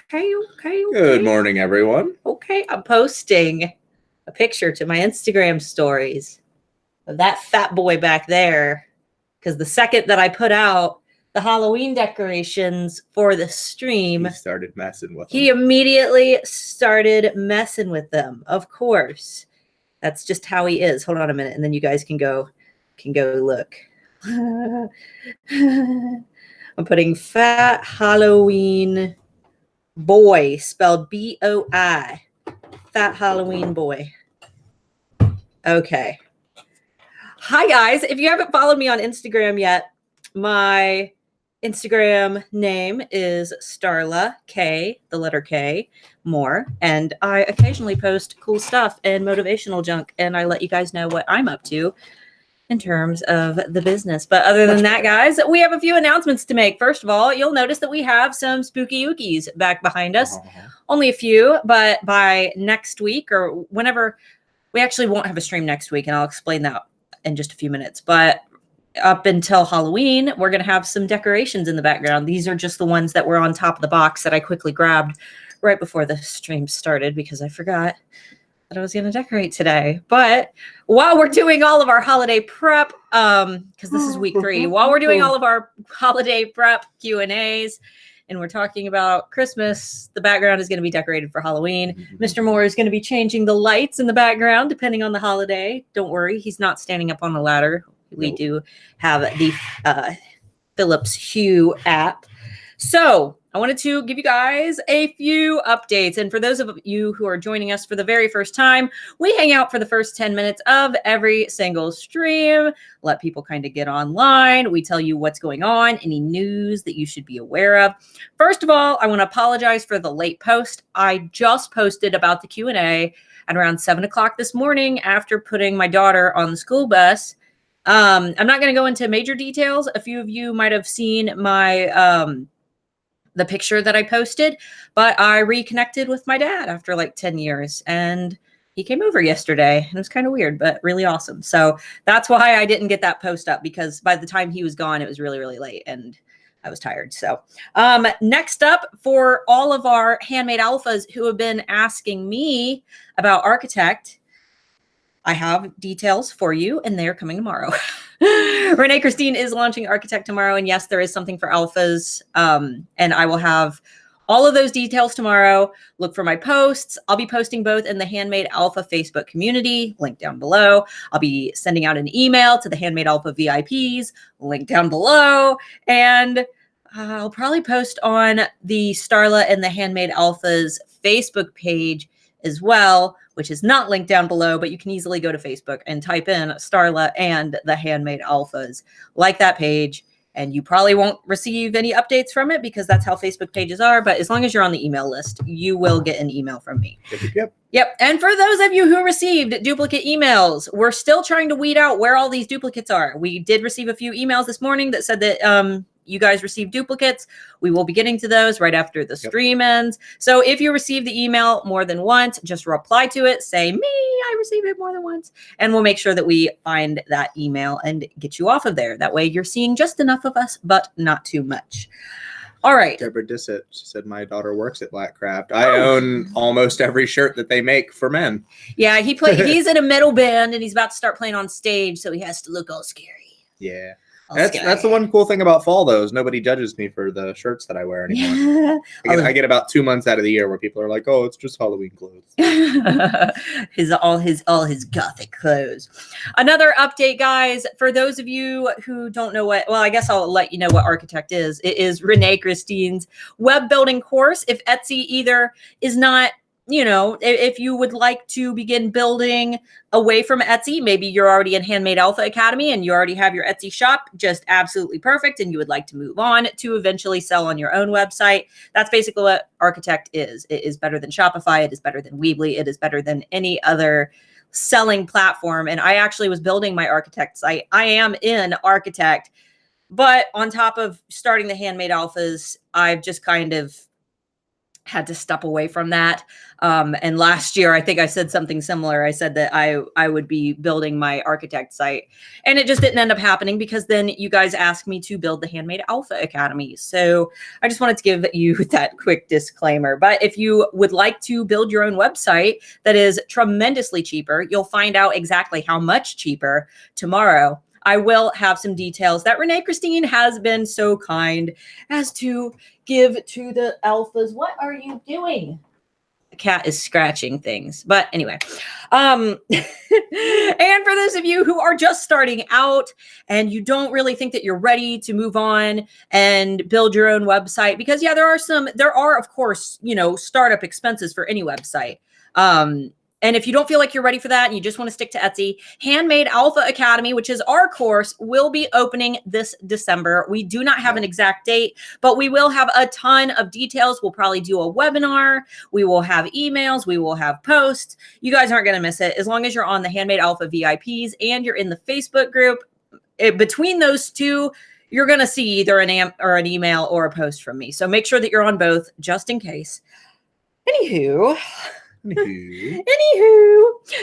Okay. Good morning, everyone. Okay, I'm posting a picture to my Instagram stories of that fat boy back there, because the second that I put out the Halloween decorations for the stream, He started messing with them. He immediately started messing with them. Of course, that's just how he is. Hold on a minute, and then you guys can go look. I'm putting Fat Halloween Boy, spelled B-O-I. Fat Halloween Boy. Okay. Hi, guys. If you haven't followed me on Instagram yet, my Instagram name is Starla K, the letter K, more. And I occasionally post cool stuff and motivational junk, and I let you guys know what I'm up to in terms of the business. But other than that, guys, we have a few announcements to make. First of all, you'll notice that we have some spooky ookies back behind us. Only a few, but by next week or whenever, we actually won't have a stream next week, and I'll explain that in just a few minutes. But up until Halloween, we're going to have some decorations in the background. These are just the ones that were on top of the box that I quickly grabbed right before the stream started because I forgot that I was going to decorate today. But while we're doing all of our holiday prep, because this is week 3, while we're doing all of our holiday prep Q&As, and we're talking about Christmas, the background is going to be decorated for Halloween. Mr. Moore is going to be changing the lights in the background depending on the holiday. Don't worry, he's not standing up on the ladder. We do have the Philips Hue app. So I wanted to give you guys a few updates. And for those of you who are joining us for the very first time, we hang out for the first 10 minutes of every single stream, let people kind of get online. We tell you what's going on, any news that you should be aware of. First of all, I want to apologize for the late post. I just posted about the Q&A at around 7 o'clock this morning after putting my daughter on the school bus. I'm not going to go into major details. A few of you might have seen my the picture that I posted, but I reconnected with my dad after like 10 years, and he came over yesterday, and it was kind of weird, but really awesome. So that's why I didn't get that post up, because by the time he was gone, it was really, really late, and I was tired. So next up, for all of our Handmade Alphas who have been asking me about Architect, I have details for you, and they're coming tomorrow. Renee Christine is launching Architect tomorrow, and yes, there is something for Alphas, and I will have all of those details tomorrow. Look for my posts. I'll be posting both in the Handmade Alpha Facebook community, link down below. I'll be sending out an email to the Handmade Alpha VIPs, link down below, and I'll probably post on the Starla and the Handmade Alphas Facebook page as well, which is not linked down below, but you can easily go to Facebook and type in Starla and the Handmade Alphas. Like that page, and you probably won't receive any updates from it because that's how Facebook pages are, but as long as you're on the email list, you will get an email from me. Yep. And for those of you who received duplicate emails, we're still trying to weed out where all these duplicates are. We did receive a few emails this morning that said that you guys received duplicates. We will be getting to those right after the stream ends. So if you receive the email more than once, just reply to it. Say, me, I received it more than once. And we'll make sure that we find that email and get you off of there. That way you're seeing just enough of us, but not too much. All right. Deborah Dissett said my daughter works at Black Craft. I own almost every shirt that they make for men. Yeah, he's in a metal band, and he's about to start playing on stage, so he has to look all scary. Yeah. That's the one cool thing about fall, though, is nobody judges me for the shirts that I wear anymore. I get about 2 months out of the year where people are like, "Oh, it's just Halloween clothes." all his gothic clothes. Another update, guys, for those of you who don't know I guess I'll let you know what Architect is. It is Renee Christine's web building course. If Etsy either is not, if you would like to begin building away from Etsy, maybe you're already in Handmade Alpha Academy and you already have your Etsy shop, just absolutely perfect, and you would like to move on to eventually sell on your own website. That's basically what Architect is. It is better than Shopify. It is better than Weebly. It is better than any other selling platform. And I actually was building my Architect site. I am in Architect, but on top of starting the Handmade Alphas, I've just kind of had to step away from that. And last year, I think I said something similar. I said that I would be building my architect site, and it just didn't end up happening because then you guys asked me to build the Handmade Alpha Academy. So I just wanted to give you that quick disclaimer. But if you would like to build your own website that is tremendously cheaper, you'll find out exactly how much cheaper tomorrow. I will have some details that Renee Christine has been so kind as to give to the alphas. What are you doing? The cat is scratching things. But anyway, and for those of you who are just starting out and you don't really think that you're ready to move on and build your own website, because yeah, there are, of course, you know, startup expenses for any website. And if you don't feel like you're ready for that and you just want to stick to Etsy, Handmade Alpha Academy, which is our course, will be opening this December. We do not have an exact date, but we will have a ton of details. We'll probably do a webinar. We will have emails. We will have posts. You guys aren't going to miss it. As long as you're on the Handmade Alpha VIPs and you're in the Facebook group, between those two, you're going to see either an email or a post from me. So make sure that you're on both just in case. Anywho,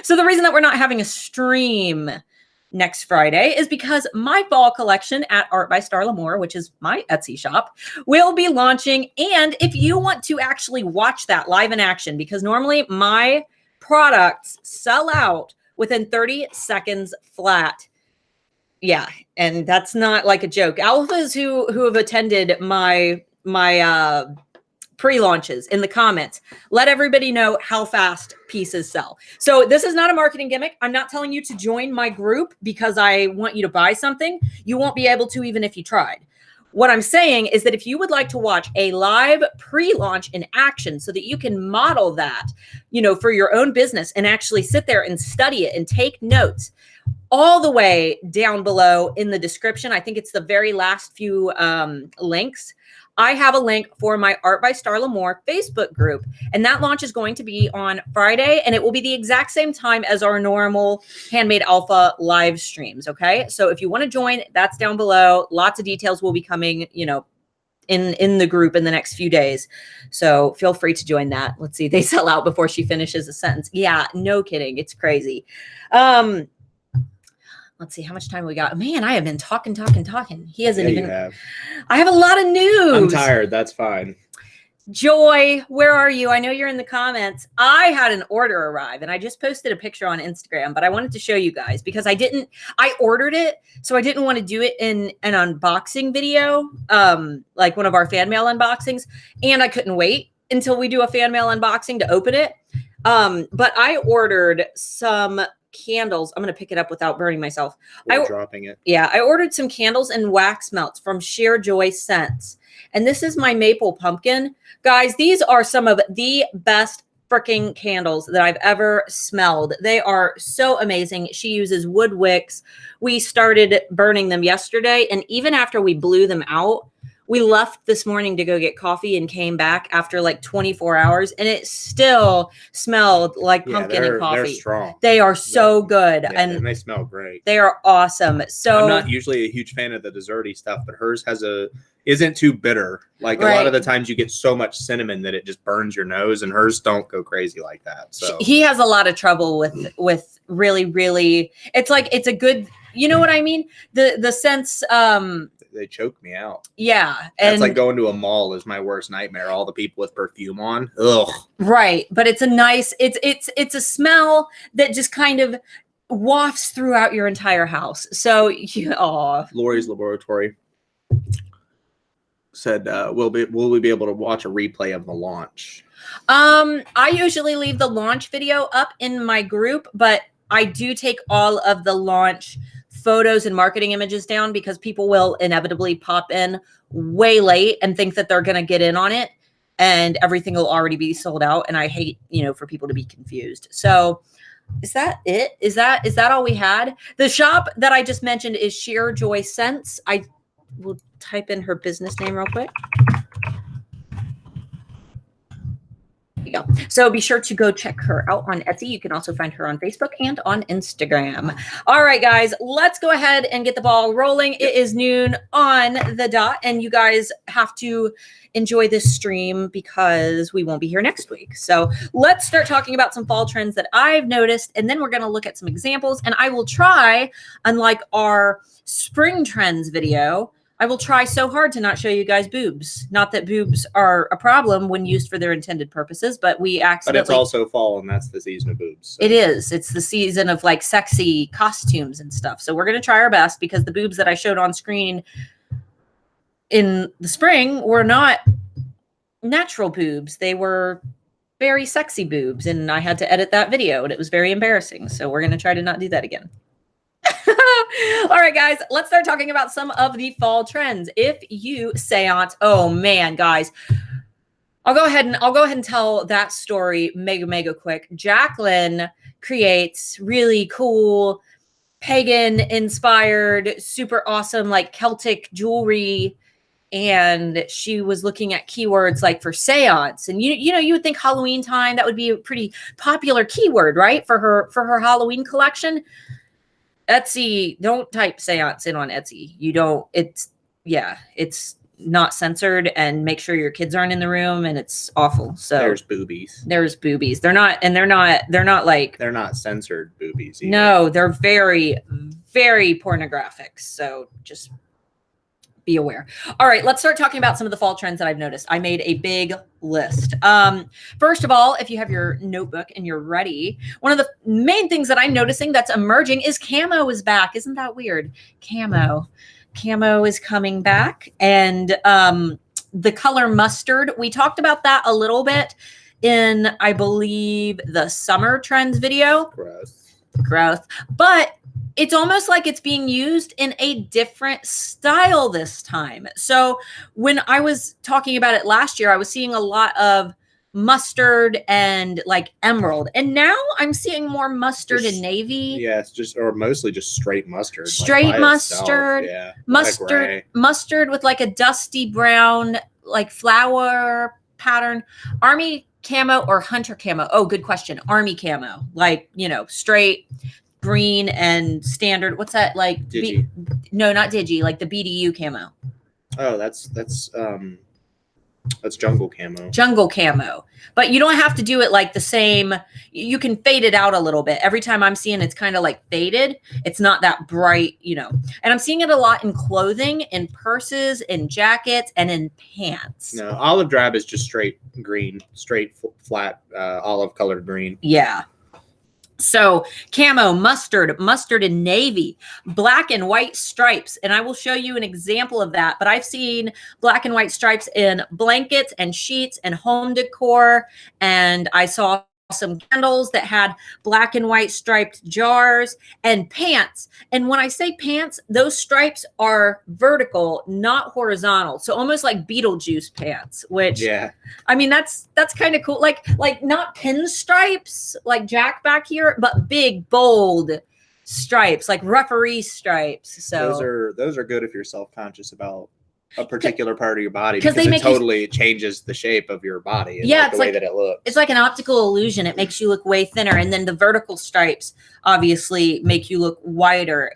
so the reason that we're not having a stream next Friday is because my fall collection at Art by Starla Moore, which is my Etsy shop, will be launching. And if you want to actually watch that live in action, because normally my products sell out within 30 seconds flat. Yeah, and that's not like a joke. Alphas who have attended my pre-launches in the comments, let everybody know how fast pieces sell. So this is not a marketing gimmick. I'm not telling you to join my group because I want you to buy something. You won't be able to even if you tried. What I'm saying is that if you would like to watch a live pre-launch in action so that you can model that, you know, for your own business and actually sit there and study it and take notes, all the way down below in the description, I think it's the very last few links, I have a link for my Art by Starla Moore Facebook group, and that launch is going to be on Friday, and it will be the exact same time as our normal Handmade Alpha live streams, okay? So if you want to join, that's down below. Lots of details will be coming, you know, in the group in the next few days. So feel free to join that. Let's see, they sell out before she finishes a sentence. Yeah, no kidding. It's crazy. Let's see how much time we got. Man, I have been talking. He hasn't even. I have a lot of news. I'm tired. That's fine. Joy, where are you? I know you're in the comments. I had an order arrive and I just posted a picture on Instagram, but I wanted to show you guys because I ordered it. So I didn't want to do it in an unboxing video, like one of our fan mail unboxings. And I couldn't wait until we do a fan mail unboxing to open it. But I ordered some candles. I'm going to pick it up without burning myself. Dropping it. Yeah, I ordered some candles and wax melts from Sheer Joy Scents. And this is my maple pumpkin. Guys, these are some of the best freaking candles that I've ever smelled. They are so amazing. She uses wood wicks. We started burning them yesterday. And even after we blew them out, we left this morning to go get coffee and came back after like 24 hours and it still smelled like pumpkin and coffee. They're strong. They are so good. Yeah, and they smell great. They are awesome. So I'm not usually a huge fan of the desserty stuff, but hers isn't too bitter. Like a lot of the times you get so much cinnamon that it just burns your nose, and hers don't go crazy like that. So he has a lot of trouble with really, it's like, it's a good, you know what I mean? The sense, they choke me out. Yeah. And that's like going to a mall is my worst nightmare. All the people with perfume on. Ugh. Right. But it's a nice, it's a smell that just kind of wafts throughout your entire house. So Lori's Laboratory said, will we be able to watch a replay of the launch? I usually leave the launch video up in my group, but I do take all of the launch photos and marketing images down because people will inevitably pop in way late and think that they're going to get in on it and everything will already be sold out. And I hate, for people to be confused. So is that it? Is that all we had? The shop that I just mentioned is Sheer Joy Scents. I will type in her business name real quick. you go. So be sure to go check her out on Etsy. You can also find her on Facebook and on Instagram. All right, guys, let's go ahead and get the ball rolling. It is noon on the dot, and you guys have to enjoy this stream because we won't be here next week. So let's start talking about some fall trends that I've noticed, and then we're going to look at some examples. And I will try, unlike our spring trends video, I will try so hard to not show you guys boobs. Not that boobs are a problem when used for their intended purposes, but we accidentally... But it's also fall, and that's the season of boobs. So. It is. It's the season of like sexy costumes and stuff. So we're going to try our best, because the boobs that I showed on screen in the spring were not natural boobs. They were very sexy boobs, and I had to edit that video, and it was very embarrassing. So we're going to try to not do that again. All right, guys, let's start talking about some of the fall trends. If you seance, oh man, guys, I'll go ahead and tell that story mega quick. Jacqueline creates really cool pagan inspired, super awesome, like Celtic jewelry. And she was looking at keywords like for seance, and you know, you would think Halloween time, that would be a pretty popular keyword, right? For her Halloween collection. Etsy, don't type seance in on Etsy. You don't, it's not censored, and make sure your kids aren't in the room, and it's awful. So there's boobies. There's boobies. They're not like, they're not censored boobies either. No, they're very, very pornographic. So just be aware. All right, let's start talking about some of the fall trends that I've noticed. I made a big list. First of all, if you have your notebook and you're ready, one of the main things that I'm noticing that's emerging is camo is back. Isn't that weird? Camo is coming back, and the color mustard. We talked about that a little bit in, I believe, the summer trends video. Gross. But it's almost like it's being used in a different style this time. So when I was talking about it last year, I was seeing a lot of mustard and like emerald. And now I'm seeing more mustard and navy. Yeah, it's just, or mostly just straight mustard. Straight mustard. Yeah. Mustard with like a dusty brown, like flower pattern. Army camo or hunter camo? Oh, good question. Army camo. Like, you know, straight green and standard. What's that like? No, not digi. Like the BDU camo. Oh, that's jungle camo. Jungle camo. But you don't have to do it like the same. You can fade it out a little bit. Every time I'm seeing it's kind of like faded. It's not that bright, you know. And I'm seeing it a lot in clothing, in purses, in jackets, and in pants. No, olive drab is just straight green, straight flat olive colored green. Yeah. So camo, mustard and navy, black and white stripes. And I will show you an example of that. But I've seen black and white stripes in blankets and sheets and home decor. And I saw some candles that had black and white striped jars and pants. And when I say pants, those stripes are vertical, not horizontal. So almost like Beetlejuice pants, which, yeah, I mean, that's kind of cool. Like not pinstripes like Jack back here, but big, bold stripes, like referee stripes. So those are good if you're self-conscious about a particular part of your body, because it totally changes the shape of your body. And the way that it looks. It's like an optical illusion. It makes you look way thinner. And then the vertical stripes obviously make you look wider,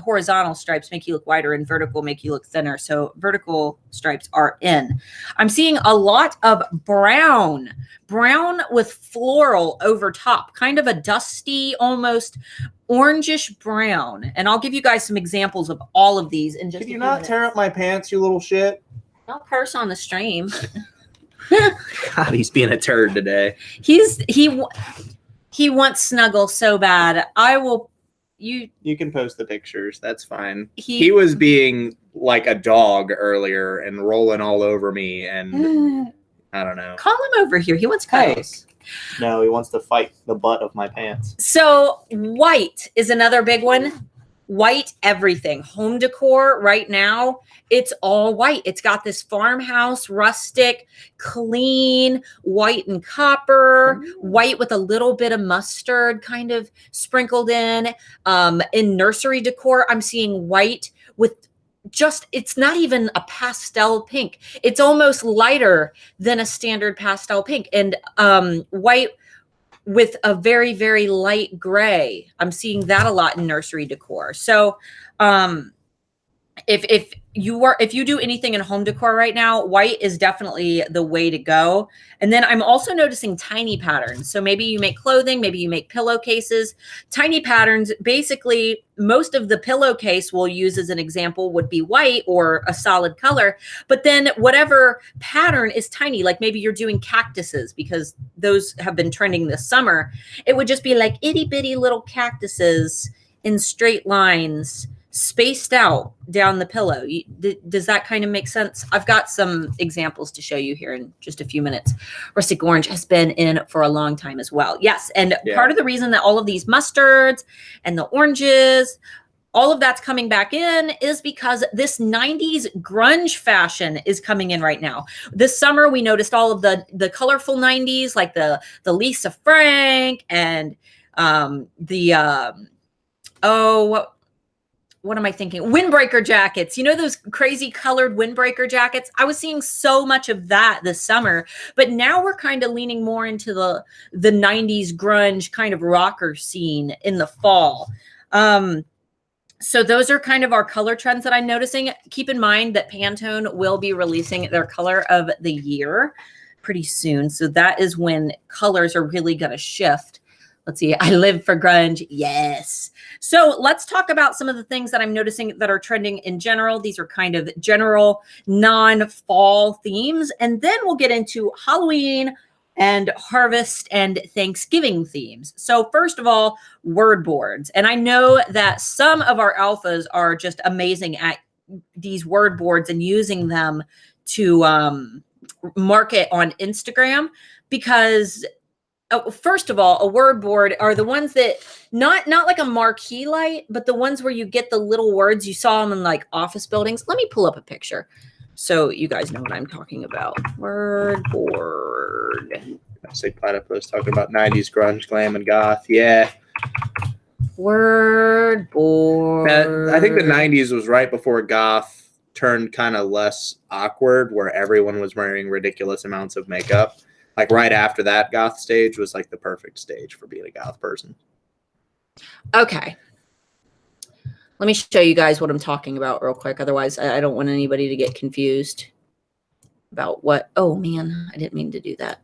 horizontal stripes make you look wider and vertical make you look thinner. So vertical stripes are in. I'm seeing a lot of brown with floral over top, kind of a dusty, almost orangish brown. And I'll give you guys some examples of all of these in just Can you not tear up my pants, you little shit? Don't curse on the stream. God, he's being a turd today. He wants snuggle so bad. You can post the pictures. That's fine. He was being like a dog earlier and rolling all over me, and I don't know. Call him over here. He wants cuddles. No, he wants to fight the butt of my pants. So white is another big one. White everything. Home decor right now, it's all white. It's got this farmhouse, rustic, clean, white and copper, white with a little bit of mustard kind of sprinkled in. In nursery decor, I'm seeing white with it's not even a pastel pink. It's almost lighter than a standard pastel pink, and white with a very, very light gray. I'm seeing that a lot in nursery decor. So if you do anything in home decor right now, white is definitely the way to go. And then I'm also noticing tiny patterns. So maybe you make clothing, maybe you make pillowcases. Tiny patterns, basically most of the pillowcase we'll use as an example would be white or a solid color, but then whatever pattern is tiny, like maybe you're doing cactuses because those have been trending this summer. It would just be like itty bitty little cactuses in straight lines, spaced out down the pillow. Does that kind of make sense? I've got some examples to show you here in just a few minutes. Rustic Orange has been in for a long time as well. Yes, and part of the reason that all of these mustards and the oranges, all of that's coming back in is because this 90s grunge fashion is coming in right now. This summer, we noticed all of the colorful 90s, like the Lisa Frank and what am I thinking? Windbreaker jackets. You know, those crazy colored windbreaker jackets? I was seeing so much of that this summer, but now we're kind of leaning more into the 90s grunge kind of rocker scene in the fall. So those are kind of our color trends that I'm noticing. Keep in mind that Pantone will be releasing their color of the year pretty soon. So that is when colors are really going to shift. Let's see. I live for grunge. Yes. So let's talk about some of the things that I'm noticing that are trending in general. These are kind of general non-fall themes. And then we'll get into Halloween and harvest and Thanksgiving themes. So first of all, word boards. And I know that some of our alphas are just amazing at these word boards and using them to market on Instagram because first of all, a word board are the ones that not like a marquee light, but the ones where you get the little words. You saw them in like office buildings. Let me pull up a picture so you guys know what I'm talking about. Word board. I say platypus talking about 90s grunge, glam, and goth. Yeah. Word board. I think the 90s was right before goth turned kind of less awkward, where everyone was wearing ridiculous amounts of makeup. Like right after that, goth stage was like the perfect stage for being a goth person. Okay. Let me show you guys what I'm talking about real quick. Otherwise, I don't want anybody to get confused about what. Oh, man, I didn't mean to do that.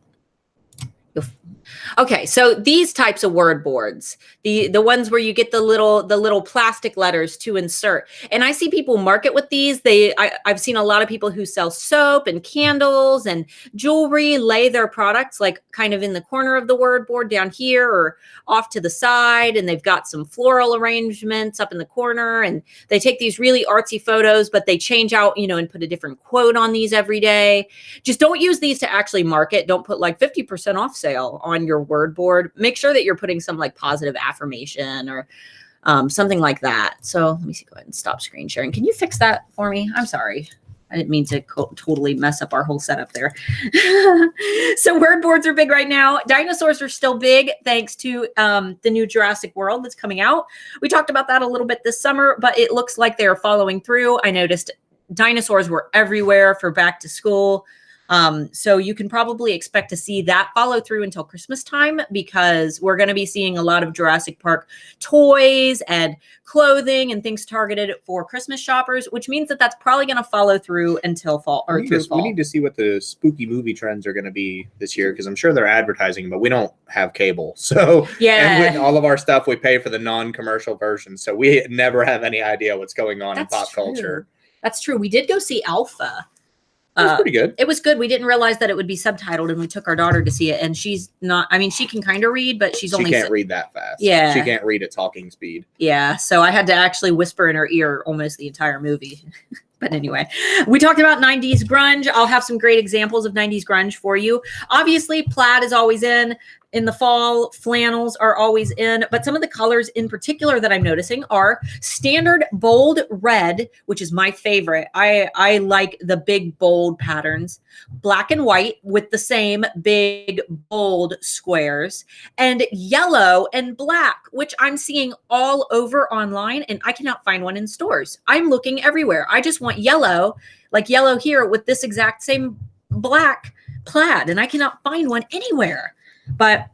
Okay, so these types of word boards, the ones where you get the little plastic letters to insert, and I see people market with these. I've seen a lot of people who sell soap and candles and jewelry lay their products like kind of in the corner of the word board down here or off to the side, and they've got some floral arrangements up in the corner, and they take these really artsy photos, but they change out, and put a different quote on these every day. Just don't use these to actually market. Don't put like 50% off sale on your word board. Make sure that you're putting some like positive affirmation or something like that. So let me see, go ahead and stop screen sharing. Can you fix that for me? I'm sorry. I didn't mean to totally mess up our whole setup there. So word boards are big right now. Dinosaurs are still big thanks to the new Jurassic World that's coming out. We talked about that a little bit this summer, but it looks like they're following through. I noticed dinosaurs were everywhere for back to school. So you can probably expect to see that follow through until Christmas time, because we're going to be seeing a lot of Jurassic Park toys and clothing and things targeted for Christmas shoppers, which means that that's probably going to follow through until fall or through fall. We need to see what the spooky movie trends are going to be this year, because I'm sure they're advertising, but we don't have cable. So yeah, and all of our stuff, we pay for the non-commercial version. So we never have any idea what's going on in pop culture. That's true. We did go see Alpha. It was pretty good. It was good. We didn't realize that it would be subtitled, and we took our daughter to see it. And she's not, I mean, she can kind of read, but she can't read that fast. Yeah. She can't read at talking speed. Yeah. So I had to actually whisper in her ear almost the entire movie. But anyway, we talked about 90s grunge. I'll have some great examples of 90s grunge for you. Obviously, plaid is always in. in the fall, flannels are always in, but some of the colors in particular that I'm noticing are standard bold red, which is my favorite. I like the big bold patterns, black and white with the same big bold squares, and yellow and black, which I'm seeing all over online, and I cannot find one in stores. I'm looking everywhere. I just want yellow, like yellow here with this exact same black plaid, and I cannot find one anywhere. But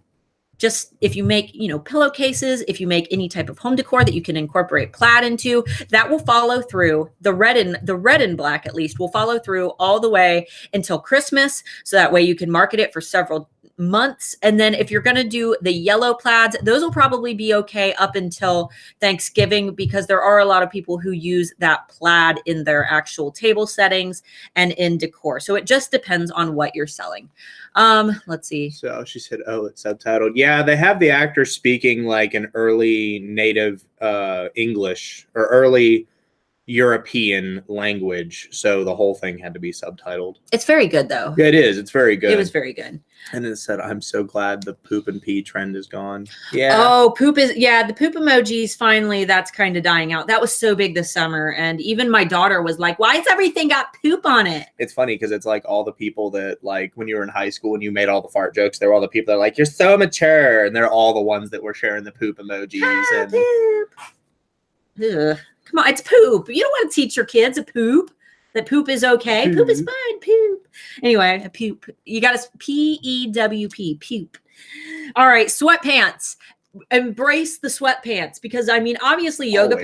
just if you make, pillowcases, if you make any type of home decor that you can incorporate plaid into, that will follow through. The red and black, at least, will follow through all the way until Christmas. So that way you can market it for several months. And then if you're going to do the yellow plaids, those will probably be okay up until Thanksgiving, because there are a lot of people who use that plaid in their actual table settings and in decor. So it just depends on what you're selling. Let's see. So she said, oh, it's subtitled. Yeah, they have the actors speaking like an early native English or early European language. So the whole thing had to be subtitled. It's very good, though. Yeah, it is. It's very good. It was very good. And it said, I'm so glad the poop and pee trend is gone. Yeah. Oh, the poop emojis, finally, that's kind of dying out. That was so big this summer. And even my daughter was like, why has everything got poop on it? It's funny because it's like all the people that, like, when you were in high school and you made all the fart jokes, they were all the people that are like, you're so mature. And they're all the ones that were sharing the poop emojis. And Poop. Ugh. Come on, it's poop. You don't want to teach your kids a poop. That poop is okay. Poop is fine. Poop. Anyway, a poop. You got to P-E-W-P. Poop. All right, sweatpants. Embrace the sweatpants, because obviously yoga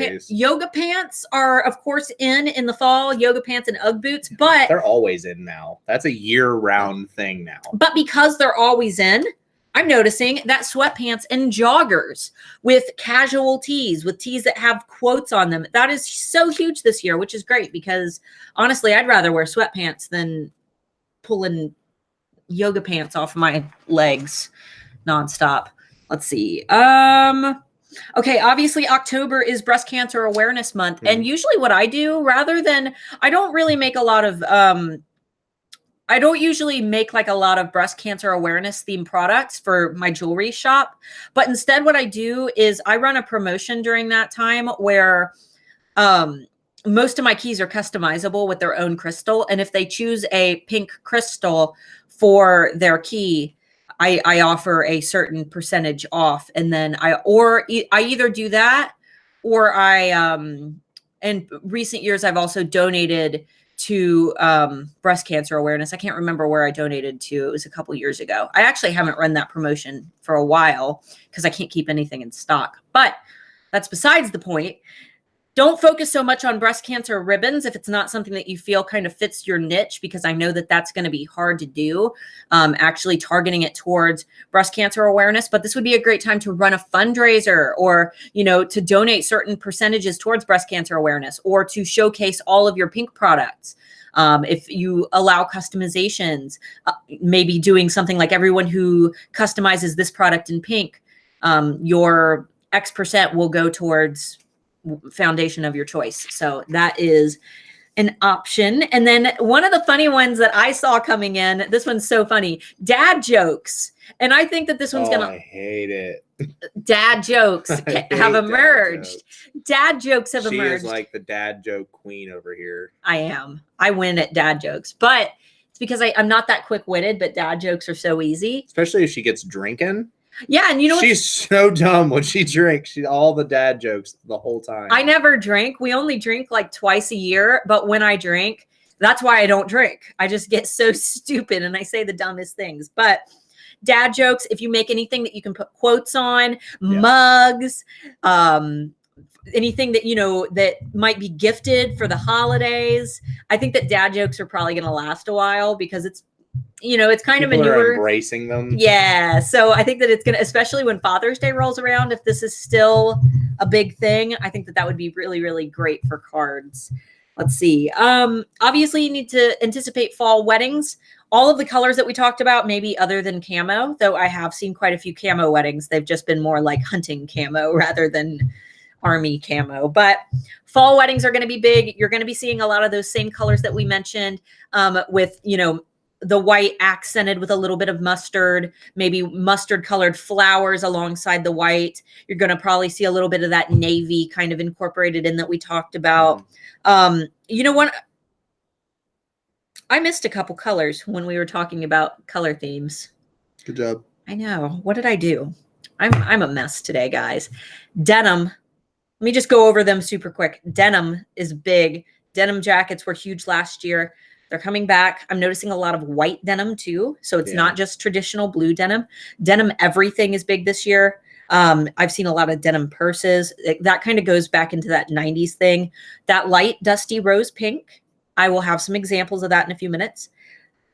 pants are of course in the fall, yoga pants and Ugg boots, but they're always in now. That's a year-round thing now. But because they're always in, I'm noticing that sweatpants and joggers with casual tees, with tees that have quotes on them, that is so huge this year, which is great, because honestly, I'd rather wear sweatpants than pulling yoga pants off my legs nonstop. Let's see. Okay, obviously October is Breast Cancer Awareness Month. And usually what I do, I don't really make a lot of I don't usually make like a lot of breast cancer awareness themed products for my jewelry shop, but instead what I do is I run a promotion during that time where most of my keys are customizable with their own crystal. And if they choose a pink crystal for their key, I offer a certain percentage off. And then I either do that, or in recent years, I've also donated to breast cancer awareness. I can't remember where I donated to. It was a couple years ago. I actually haven't run that promotion for a while because I can't keep anything in stock, but that's besides the point. Don't focus so much on breast cancer ribbons if it's not something that you feel kind of fits your niche, because I know that that's going to be hard to do, actually targeting it towards breast cancer awareness. But this would be a great time to run a fundraiser, or, to donate certain percentages towards breast cancer awareness, or to showcase all of your pink products. If you allow customizations, maybe doing something like everyone who customizes this product in pink, your X% will go towards foundation of your choice. So that is an option. And then one of the funny ones that I saw coming in, this one's so funny, dad jokes. And I think that this one's I hate it. Dad jokes have emerged. Dad jokes have emerged. She is like the dad joke queen over here. I am. I win at dad jokes, but it's because I'm not that quick-witted, but dad jokes are so easy. Especially if she gets drinking. Yeah, and she's so dumb when she drinks. She's all the dad jokes the whole time. I never drink. We only drink like twice a year, but when I drink, that's why I don't drink. I just get so stupid and I say the dumbest things. But dad jokes, if you make anything that you can put quotes on, mugs, anything that that might be gifted for the holidays, I think that dad jokes are probably going to last a while, because it's it's kind People of a newer, embracing them. Yeah. So I think that it's going to, especially when Father's Day rolls around, if this is still a big thing, I think that would be really, really great for cards. Let's see. Obviously you need to anticipate fall weddings. All of the colors that we talked about, maybe other than camo, though I have seen quite a few camo weddings. They've just been more like hunting camo rather than army camo. But fall weddings are going to be big. You're going to be seeing a lot of those same colors that we mentioned, with, the white accented with a little bit of mustard, maybe mustard colored flowers alongside the white. You're going to probably see a little bit of that navy kind of incorporated in that we talked about. You know what? I missed a couple colors when we were talking about color themes. Good job. I know. What did I do? I'm a mess today, guys. Denim. Let me just go over them super quick. Denim is big. Denim jackets were huge last year. They're coming back. I'm noticing a lot of white denim too. So it's not just traditional blue denim. Denim everything is big this year. I've seen a lot of denim purses. That kind of goes back into that 90s thing. That light dusty rose pink. I will have some examples of that in a few minutes.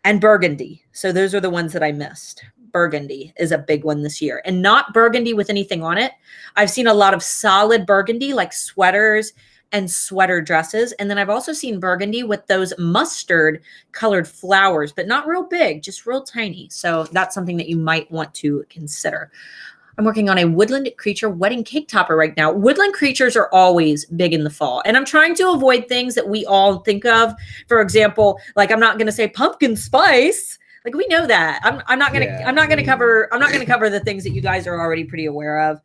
And burgundy. So those are the ones that I missed. Burgundy is a big one this year, and not burgundy with anything on it. I've seen a lot of solid burgundy, like sweaters and sweater dresses. And then I've also seen burgundy with those mustard colored flowers, but not real big, just real tiny. So that's something that you might want to consider. I'm working on a woodland creature wedding cake topper right now. Woodland creatures are always big in the fall. And I'm trying to avoid things that we all think of. For example, like I'm not going to say pumpkin spice. Like we know that. I'm not gonna cover the things that you guys are already pretty aware of.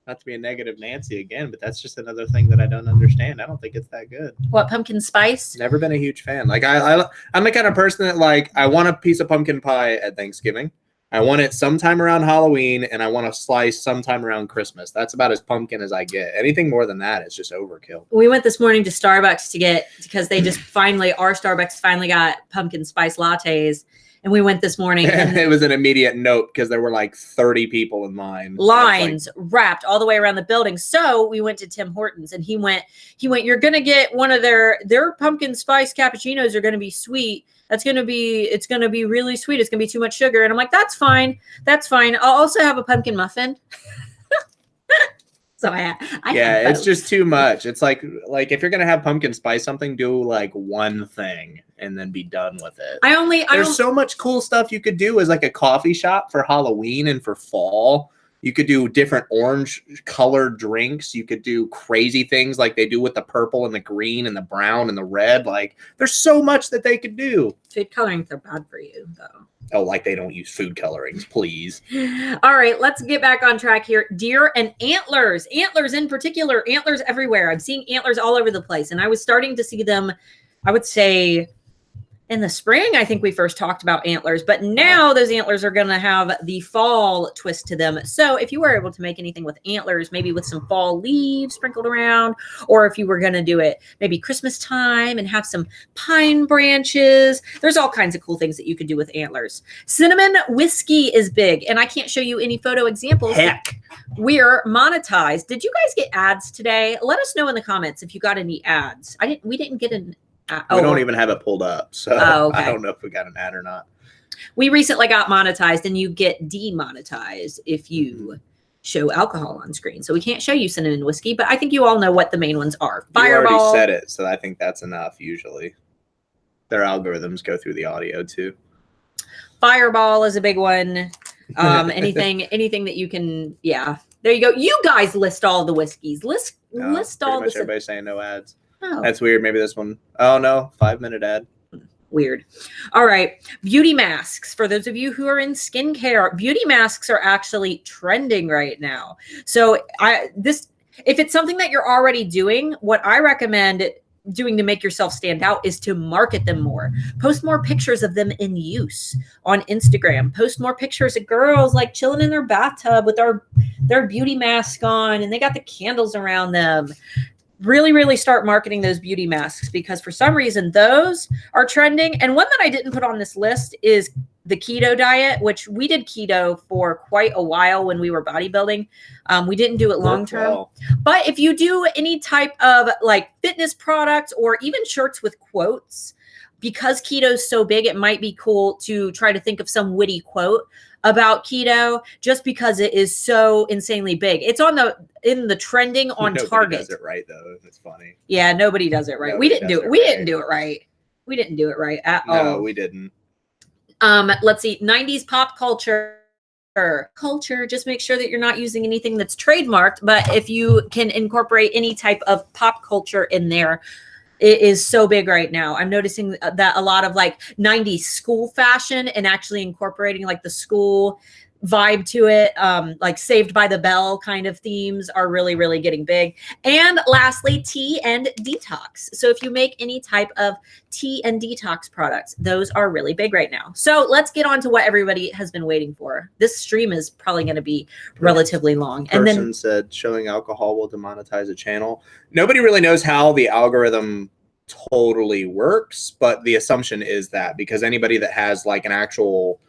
Not to be a negative Nancy again, but that's just another thing that I don't understand. I don't think it's that good. What, pumpkin spice? Never been a huge fan. Like I'm the kind of person that like I want a piece of pumpkin pie at Thanksgiving. I want it sometime around Halloween, and I want a slice sometime around Christmas. That's about as pumpkin as I get. Anything more than that is just overkill. We went this morning to Starbucks because they just our Starbucks finally got pumpkin spice lattes. And we went this morning. And it was an immediate note because there were like 30 people in line. Lines wrapped all the way around the building. So we went to Tim Hortons, and he went, you're going to get one of their pumpkin spice cappuccinos are going to be sweet. It's going to be really sweet. It's going to be too much sugar. And I'm like, that's fine. That's fine. I'll also have a pumpkin muffin. So it's just too much. It's like if you're gonna have pumpkin spice something, do like one thing and then be done with it. There's so much cool stuff you could do as like a coffee shop for Halloween and for fall. You could do different orange colored drinks. You could do crazy things like they do with the purple and the green and the brown and the red. Like there's so much that they could do. Food colorings are bad for you, though. Oh, like they don't use food colorings, please. All right, let's get back on track here. Deer and antlers. Antlers in particular, antlers everywhere. I'm seeing antlers all over the place. And I was starting to see them, I would say, in the spring. I think we first talked about antlers. But now those antlers are going to have the fall twist to them. So if you were able to make anything with antlers, maybe with some fall leaves sprinkled around, or if you were going to do it maybe Christmas time and have some pine branches, there's all kinds of cool things that you could do with antlers. Cinnamon whiskey is big, and I can't show you any photo examples. Heck. We're monetized. Did you guys get ads today? Let us know in the comments if you got any ads. We didn't get an we don't even have it pulled up, so okay. I don't know if we got an ad or not. We recently got monetized, and you get demonetized if you show alcohol on screen. So we can't show you cinnamon whiskey, but I think you all know what the main ones are. Fireball. You already said it, so I think that's enough usually. Their algorithms go through the audio too. Fireball is a big one. Anything that you can, yeah. There you go. You guys list all the whiskeys. List all the. Everybody's saying no ads. Oh. That's weird. Maybe this one. Oh no, 5-minute ad. Weird. All right. Beauty masks. For those of you who are in skincare, beauty masks are actually trending right now. So if it's something that you're already doing, what I recommend doing to make yourself stand out is to market them more. Post more pictures of them in use on Instagram. Post more pictures of girls like chilling in their bathtub with their beauty mask on, and they got the candles around them. Really, really start marketing those beauty masks, because for some reason those are trending. And one that I didn't put on this list is the Keto Diet, which we did keto for quite a while when we were bodybuilding. We didn't do it long term. But if you do any type of like fitness products or even shirts with quotes, because keto is so big, it might be cool to try to think of some witty quote about keto, just because it is so insanely big. It's in the trending on Target. Nobody does it right though. It's funny. Yeah, nobody does it right. We didn't do it. We didn't do it right. We didn't do it right at all. No, we didn't. Let's see. 90s pop culture. Just make sure that you're not using anything that's trademarked, but if you can incorporate any type of pop culture in there, It is so big right now. I'm noticing that a lot of like 90s school fashion and actually incorporating like the school vibe to it, like Saved by the Bell kind of themes are really, really getting big. And lastly, tea and detox. So if you make any type of tea and detox products, those are really big right now. So let's get on to what everybody has been waiting for. This stream is probably going to be relatively long. And then said showing alcohol will demonetize a channel. Nobody really knows how the algorithm totally works, but the assumption is that because anybody that has like an actual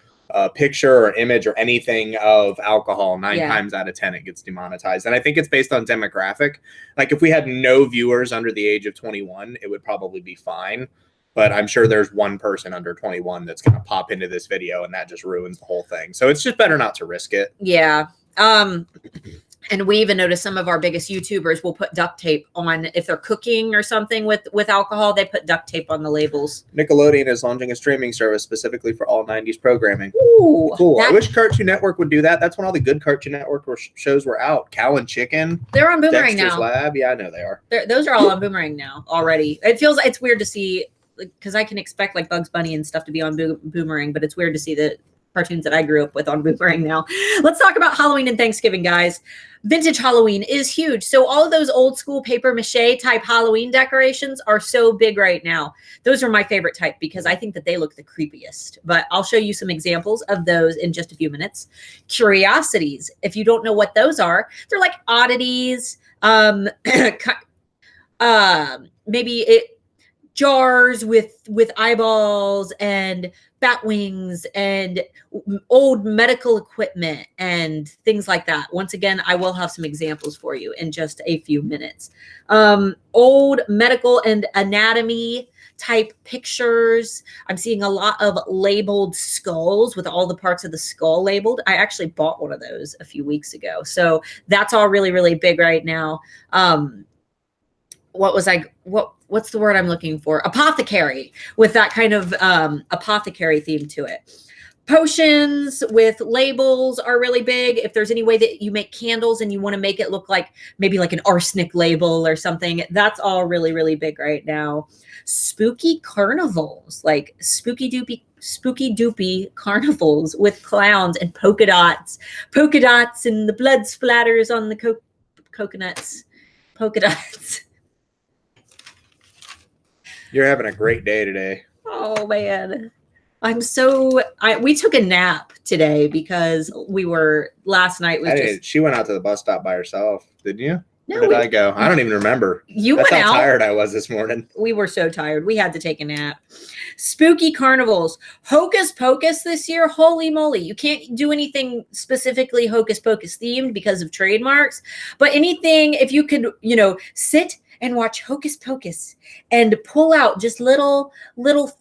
picture or image or anything of alcohol, 9 times out of 10 it gets demonetized. And I think it's based on demographic. Like if we had no viewers under the age of 21, it would probably be fine. But I'm sure there's one person under 21 that's going to pop into this video and that just ruins the whole thing. So it's just better not to risk it. Yeah. And we even noticed some of our biggest YouTubers will put duct tape on if they're cooking or something with alcohol. They put duct tape on the labels. Nickelodeon is launching a streaming service specifically for all 90s programming. Ooh, cool. I wish Cartoon Network would do that. That's when all the good Cartoon Network shows were out. Cow and Chicken. They're on Boomerang Dexter's now. Lab. Yeah, I know they are. Those are all on Boomerang now already. It's weird to see, because I can expect like Bugs Bunny and stuff to be on Boomerang, but it's weird to see the cartoons that I grew up with on Boomerang now. Let's talk about Halloween and Thanksgiving, guys. Vintage Halloween is huge. So all of those old school paper mache type Halloween decorations are so big right now. Those are my favorite type because I think that they look the creepiest. But I'll show you some examples of those in just a few minutes. Curiosities. If you don't know what those are, they're like oddities. Maybe jars with eyeballs and bat wings and old medical equipment and things like that. Once again, I will have some examples for you in just a few minutes. Old medical and anatomy type pictures. I'm seeing a lot of labeled skulls with all the parts of the skull labeled. I actually bought one of those a few weeks ago. So that's all really, really big right now. What's the word I'm looking for? Apothecary, with that kind of apothecary theme to it. Potions with labels are really big. If there's any way that you make candles and you want to make it look like maybe like an arsenic label or something, that's all really, really big right now. Spooky carnivals, like spooky doopy carnivals with clowns and polka dots and the blood splatters on the coconuts, polka dots. You're having a great day today. Oh man. We took a nap today because last night was she went out to the bus stop by herself, didn't you? No, Where did I go? I don't even remember. That's how tired I was this morning. We were so tired. We had to take a nap. Spooky carnivals. Hocus Pocus this year. Holy moly. You can't do anything specifically Hocus Pocus themed because of trademarks. But anything, if you could, sit and watch Hocus Pocus and pull out just little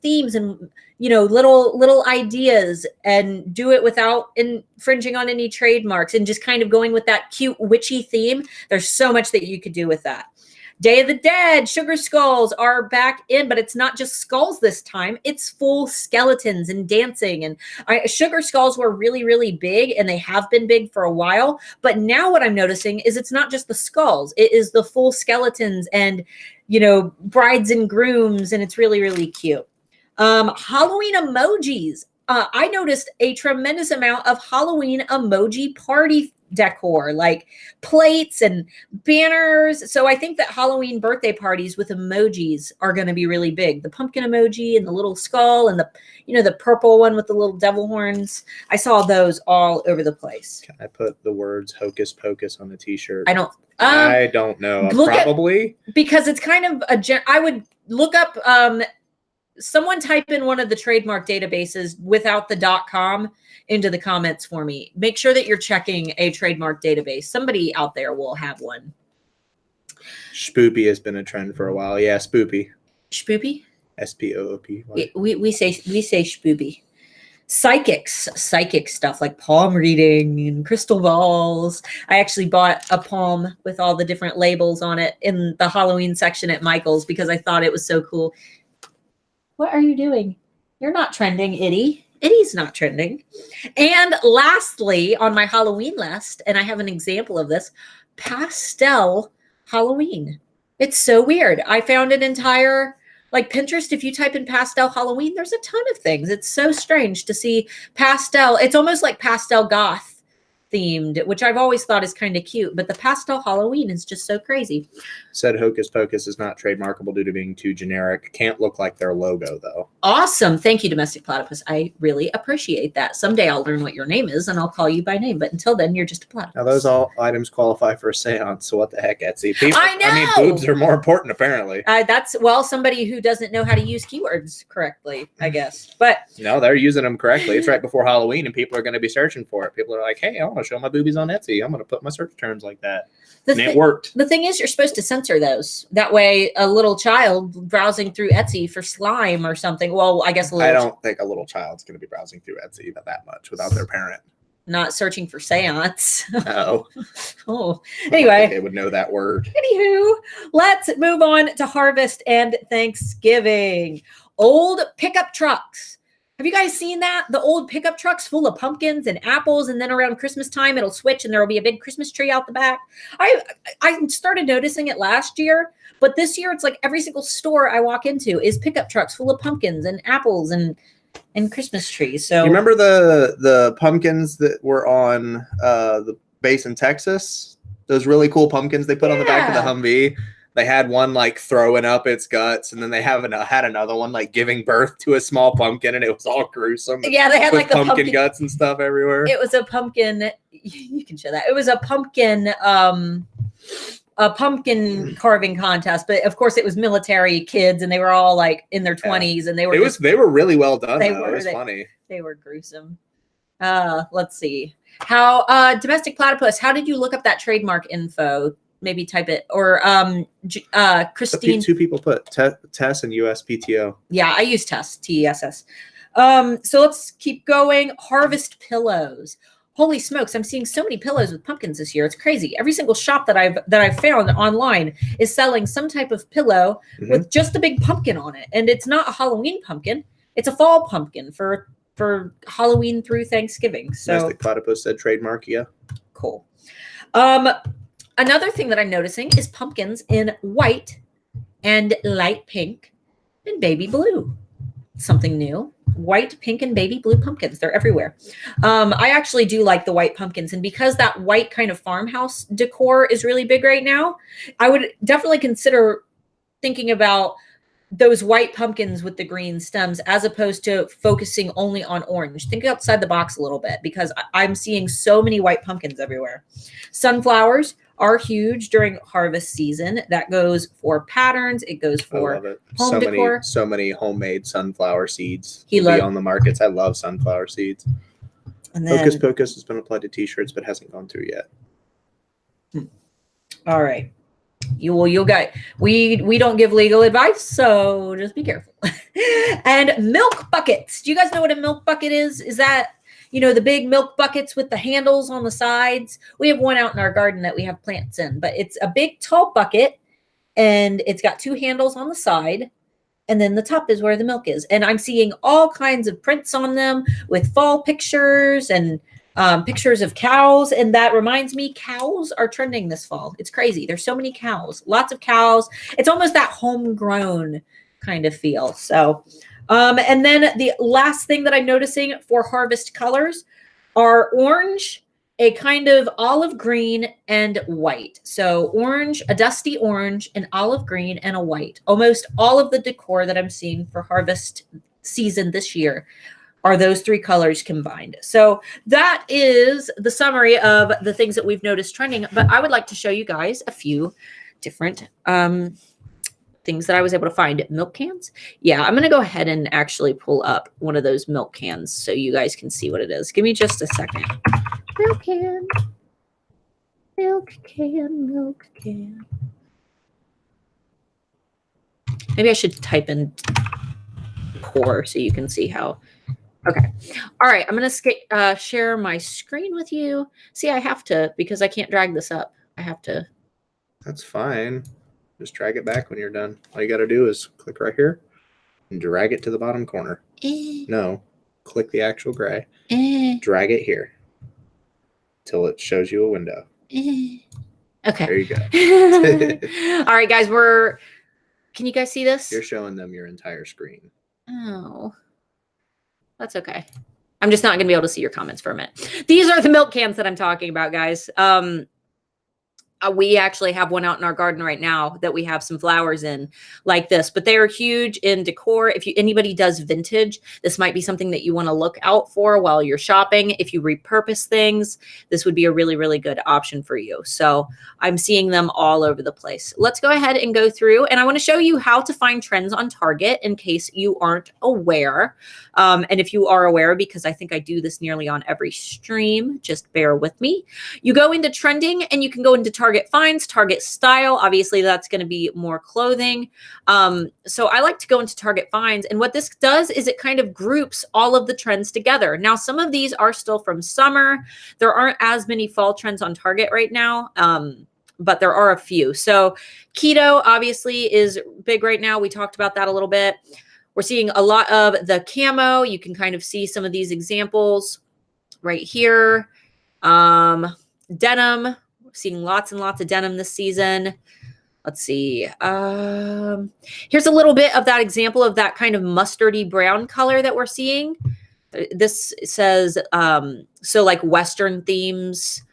themes and little ideas and do it without infringing on any trademarks and just kind of going with that cute witchy theme. There's so much that you could do with that. Day of the Dead, sugar skulls are back in, but it's not just skulls this time. It's full skeletons and dancing. And sugar skulls were really, really big, and they have been big for a while. But now what I'm noticing is it's not just the skulls. It is the full skeletons and, brides and grooms, and it's really, really cute. Halloween emojis. I noticed a tremendous amount of Halloween emoji party decor, like plates and banners. So I think that Halloween birthday parties with emojis are going to be really big. The pumpkin emoji and the little skull and the purple one with the little devil horns. I saw those all over the place. Can I put the words Hocus Pocus on the t-shirt? I don't know. Probably. Because it's kind of I would look up, someone type in one of the trademark databases without the .com into the comments for me. Make sure that you're checking a trademark database. Somebody out there will have one. Spoopy has been a trend for a while. Yeah, spoopy. Spoopy? S-P-O-O-P. We say spoopy. Psychic stuff like palm reading and crystal balls. I actually bought a palm with all the different labels on it in the Halloween section at Michael's because I thought it was so cool. What are you doing? You're not trending, Itty. Itty's not trending. And lastly, on my Halloween list, and I have an example of this, Pastel Halloween. It's so weird. I found an entire, like Pinterest, if you type in Pastel Halloween, there's a ton of things. It's so strange to see pastel. It's almost like pastel goth themed, which I've always thought is kind of cute, but the Pastel Halloween is just so crazy. Said Hocus Pocus is not trademarkable due to being too generic. Can't look like their logo, though. Awesome. Thank you, Domestic Platypus. I really appreciate that. Someday I'll learn what your name is and I'll call you by name. But until then, you're just a platypus. Now, those all items qualify for a seance, so what the heck, Etsy? People, I know! I mean, boobs are more important, apparently. That's, well, somebody who doesn't know how to use keywords correctly, I guess. But no, they're using them correctly. It's right before Halloween, and people are going to be searching for it. People are like, hey, I want to show my boobies on Etsy. I'm going to put my search terms like that. And it worked. The thing is, you're supposed to censor those. That way, a little child browsing through Etsy for slime or something. Well, I guess I don't think a little child's going to be browsing through Etsy that much without their parent. Not searching for seance. No. Oh, anyway. They would know that word. Anywho, let's move on to harvest and Thanksgiving. Old pickup trucks. Have you guys seen that? The old pickup trucks full of pumpkins and apples, and then around Christmas time, it'll switch and there will be a big Christmas tree out the back. I started noticing it last year, but this year it's like every single store I walk into is pickup trucks full of pumpkins and apples and Christmas trees. So you remember the pumpkins that were on the base in Texas? Those really cool pumpkins they put on the back of the Humvee. They had one like throwing up its guts, and then they had another one like giving birth to a small pumpkin, and it was all gruesome. Yeah, they had like the pumpkin guts and stuff everywhere. It was a pumpkin. You can show that. It was a pumpkin carving contest, but of course it was military kids, and they were all like in their 20s, and they were really well done. It was funny. They were gruesome. Let's see how Domestic Platypus. How did you look up that trademark info? Maybe type it, or Christine. Two people put Tess and USPTO. Yeah, I use Tess, TESS. So let's keep going. Harvest pillows. Holy smokes, I'm seeing so many pillows with pumpkins this year. It's crazy. Every single shop that I've found online is selling some type of pillow with just a big pumpkin on it. And it's not a Halloween pumpkin. It's a fall pumpkin for Halloween through Thanksgiving. So Domestic Platypus said trademark, yeah. Cool. Another thing that I'm noticing is pumpkins in white and light pink and baby blue. Something new. White, pink, and baby blue pumpkins. They're everywhere. I actually do like the white pumpkins. And because that white kind of farmhouse decor is really big right now, I would definitely consider thinking about those white pumpkins with the green stems as opposed to focusing only on orange. Think outside the box a little bit because I'm seeing so many white pumpkins everywhere. Sunflowers are huge during harvest season. That goes for patterns. It goes for home decor. So many homemade sunflower seeds be on the markets. I love sunflower seeds. And then, Hocus Pocus has been applied to t-shirts, but hasn't gone through yet. All right. You'll get, we don't give legal advice, so just be careful. And milk buckets. Do you guys know what a milk bucket is? Is that, the big milk buckets with the handles on the sides? We have one out in our garden that we have plants in, but it's a big tall bucket and it's got two handles on the side. And then the top is where the milk is. And I'm seeing all kinds of prints on them with fall pictures and pictures of cows. And that reminds me, cows are trending this fall. It's crazy. There's so many cows, lots of cows. It's almost that homegrown kind of feel. So, and then the last thing that I'm noticing for harvest colors are orange, a kind of olive green, and white. So orange, a dusty orange, an olive green, and a white. Almost all of the decor that I'm seeing for harvest season this year are those three colors combined. So that is the summary of the things that we've noticed trending. But I would like to show you guys a few different things that I was able to find. Milk cans. Yeah, I'm going to go ahead and actually pull up one of those milk cans so you guys can see what it is. Give me just a second. Milk can. Milk can. Milk can. Maybe I should type in pour so you can see how. Okay. All right. I'm going to share my screen with you. See, I have to, because I can't drag this up. I have to. That's fine. Just drag it back when you're done. All you got to do is click right here and drag it to the bottom corner. No, click the actual gray. Drag it here till it shows you a window. Okay. There you go. All right, guys, can you guys see this? You're showing them your entire screen. Oh, that's okay. I'm just not going to be able to see your comments for a minute. These are the milk cans that I'm talking about, guys. We actually have one out in our garden right now that we have some flowers in like this, but they are huge in decor. If anybody does vintage, this might be something that you want to look out for while you're shopping. If you repurpose things, this would be a really, really good option for you. So I'm seeing them all over the place. Let's go ahead and go through, and I want to show you how to find trends on Target in case you aren't aware. And if you are aware, because I think I do this nearly on every stream, just bear with me. You go into trending and you can go into Target finds, Target style. Obviously, that's going to be more clothing. So I like to go into Target finds. And what this does is it kind of groups all of the trends together. Now, some of these are still from summer. There aren't as many fall trends on Target right now. But there are a few. So keto obviously is big right now. We talked about that a little bit. We're seeing a lot of the camo. You can kind of see some of these examples right here. Denim. Seeing lots and lots of denim this season. Let's see. Here's a little bit of that example of that kind of mustardy brown color that we're seeing. This says, so like Western themes.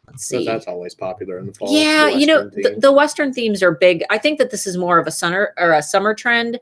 Let's see. So that's always popular in the fall. Yeah, you know, the Western themes are big. I think that this is more of a summer trend.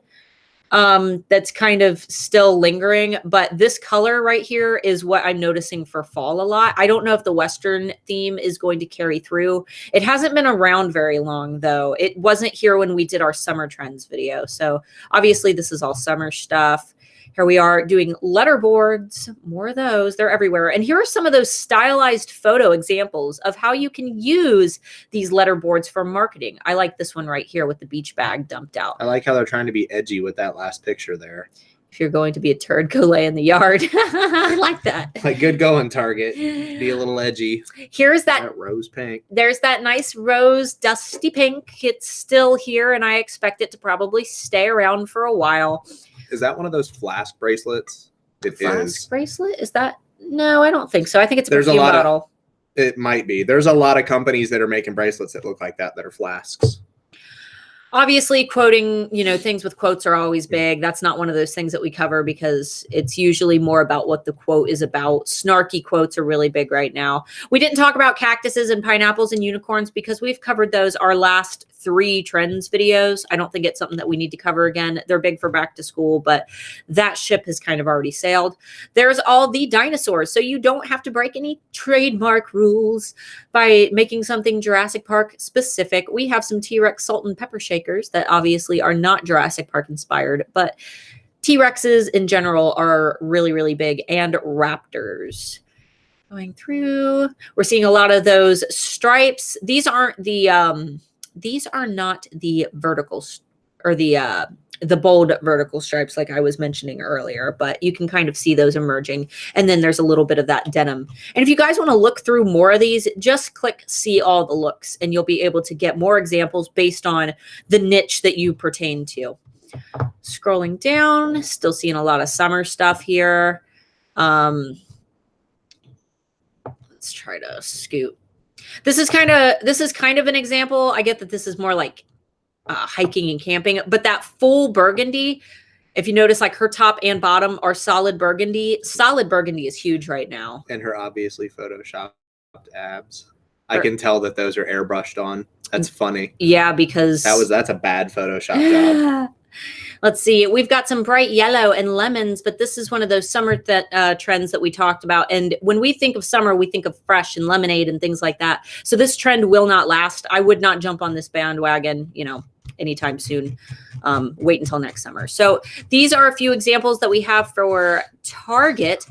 That's kind of still lingering, but this color right here is what I'm noticing for fall a lot. I don't know if the Western theme is going to carry through. It hasn't been around very long though. It wasn't here when we did our summer trends video. So obviously this is all summer stuff. Here we are doing letter boards, more of those, they're everywhere. And here are some of those stylized photo examples of how you can use these letter boards for marketing. I like this one right here with the beach bag dumped out. I like how they're trying to be edgy with that last picture there. If you're going to be a turd, go lay in the yard. I like that. Like, good going, Target. Be a little edgy. Here's that rose pink. There's that nice rose dusty pink. It's still here, and I expect it to probably stay around for a while. Is that one of those flask bracelets? It flask bracelet? Is that? No, I don't think so. I think it's a There's perfume a lot bottle. It might be. There's a lot of companies that are making bracelets that look like that are flasks. Obviously, quoting, things with quotes are always big. That's not one of those things that we cover because it's usually more about what the quote is about. Snarky quotes are really big right now. We didn't talk about cactuses and pineapples and unicorns because we've covered those our last 3 trends videos. I don't think it's something that we need to cover again. They're big for back to school, but that ship has kind of already sailed. There's all the dinosaurs, so you don't have to break any trademark rules by making something Jurassic Park specific. We have some T-Rex salt and pepper shakers that obviously are not Jurassic Park inspired, but T-Rexes in general are really, really big, and raptors. Going through, we're seeing a lot of those stripes. These are not the vertical or the bold vertical stripes like I was mentioning earlier, but you can kind of see those emerging. And then there's a little bit of that denim. And if you guys want to look through more of these, just click see all the looks and you'll be able to get more examples based on the niche that you pertain to. Scrolling down, still seeing a lot of summer stuff here. Let's try to scoot. This is kind of an example. I get that this is more like hiking and camping, but that full burgundy, if you notice, like her top and bottom are solid burgundy. Solid burgundy is huge right now. And her obviously photoshopped abs. I can tell that those are airbrushed on. That's funny. Yeah, because that's a bad Photoshop job. Let's see. We've got some bright yellow and lemons, but this is one of those summer trends that we talked about. And when we think of summer, we think of fresh and lemonade and things like that. So this trend will not last. I would not jump on this bandwagon, anytime soon. Wait until next summer. So these are a few examples that we have for Target.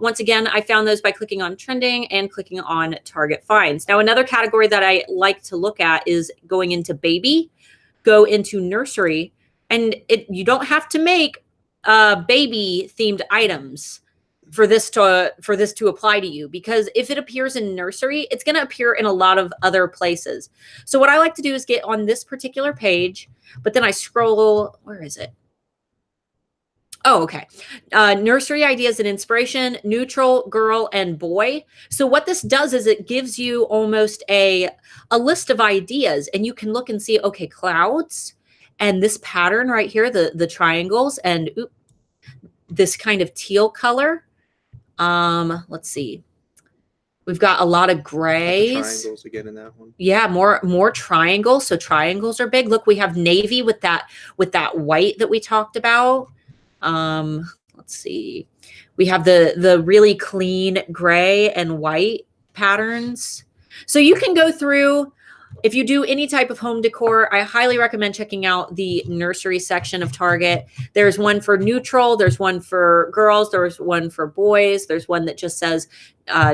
Once again, I found those by clicking on trending and clicking on Target finds. Now, another category that I like to look at is going into baby, go into nursery. And you don't have to make baby themed items for this to apply to you, because if it appears in nursery, it's going to appear in a lot of other places. So what I like to do is get on this particular page, but then I scroll. Where is it? Oh, okay. Nursery ideas and inspiration, neutral, girl, and boy. So what this does is it gives you almost a list of ideas, and you can look and see, okay, clouds and this pattern right here, the triangles, and this kind of teal color. Let's see. We've got a lot of grays. Triangles again in that one. Yeah, more triangles. So triangles are big. Look, we have navy with that white that we talked about. Let's see. We have the really clean gray and white patterns. So you can go through, if you do any type of home decor, I highly recommend checking out the nursery section of Target. There's one for neutral, there's one for girls, there's one for boys, there's one that just says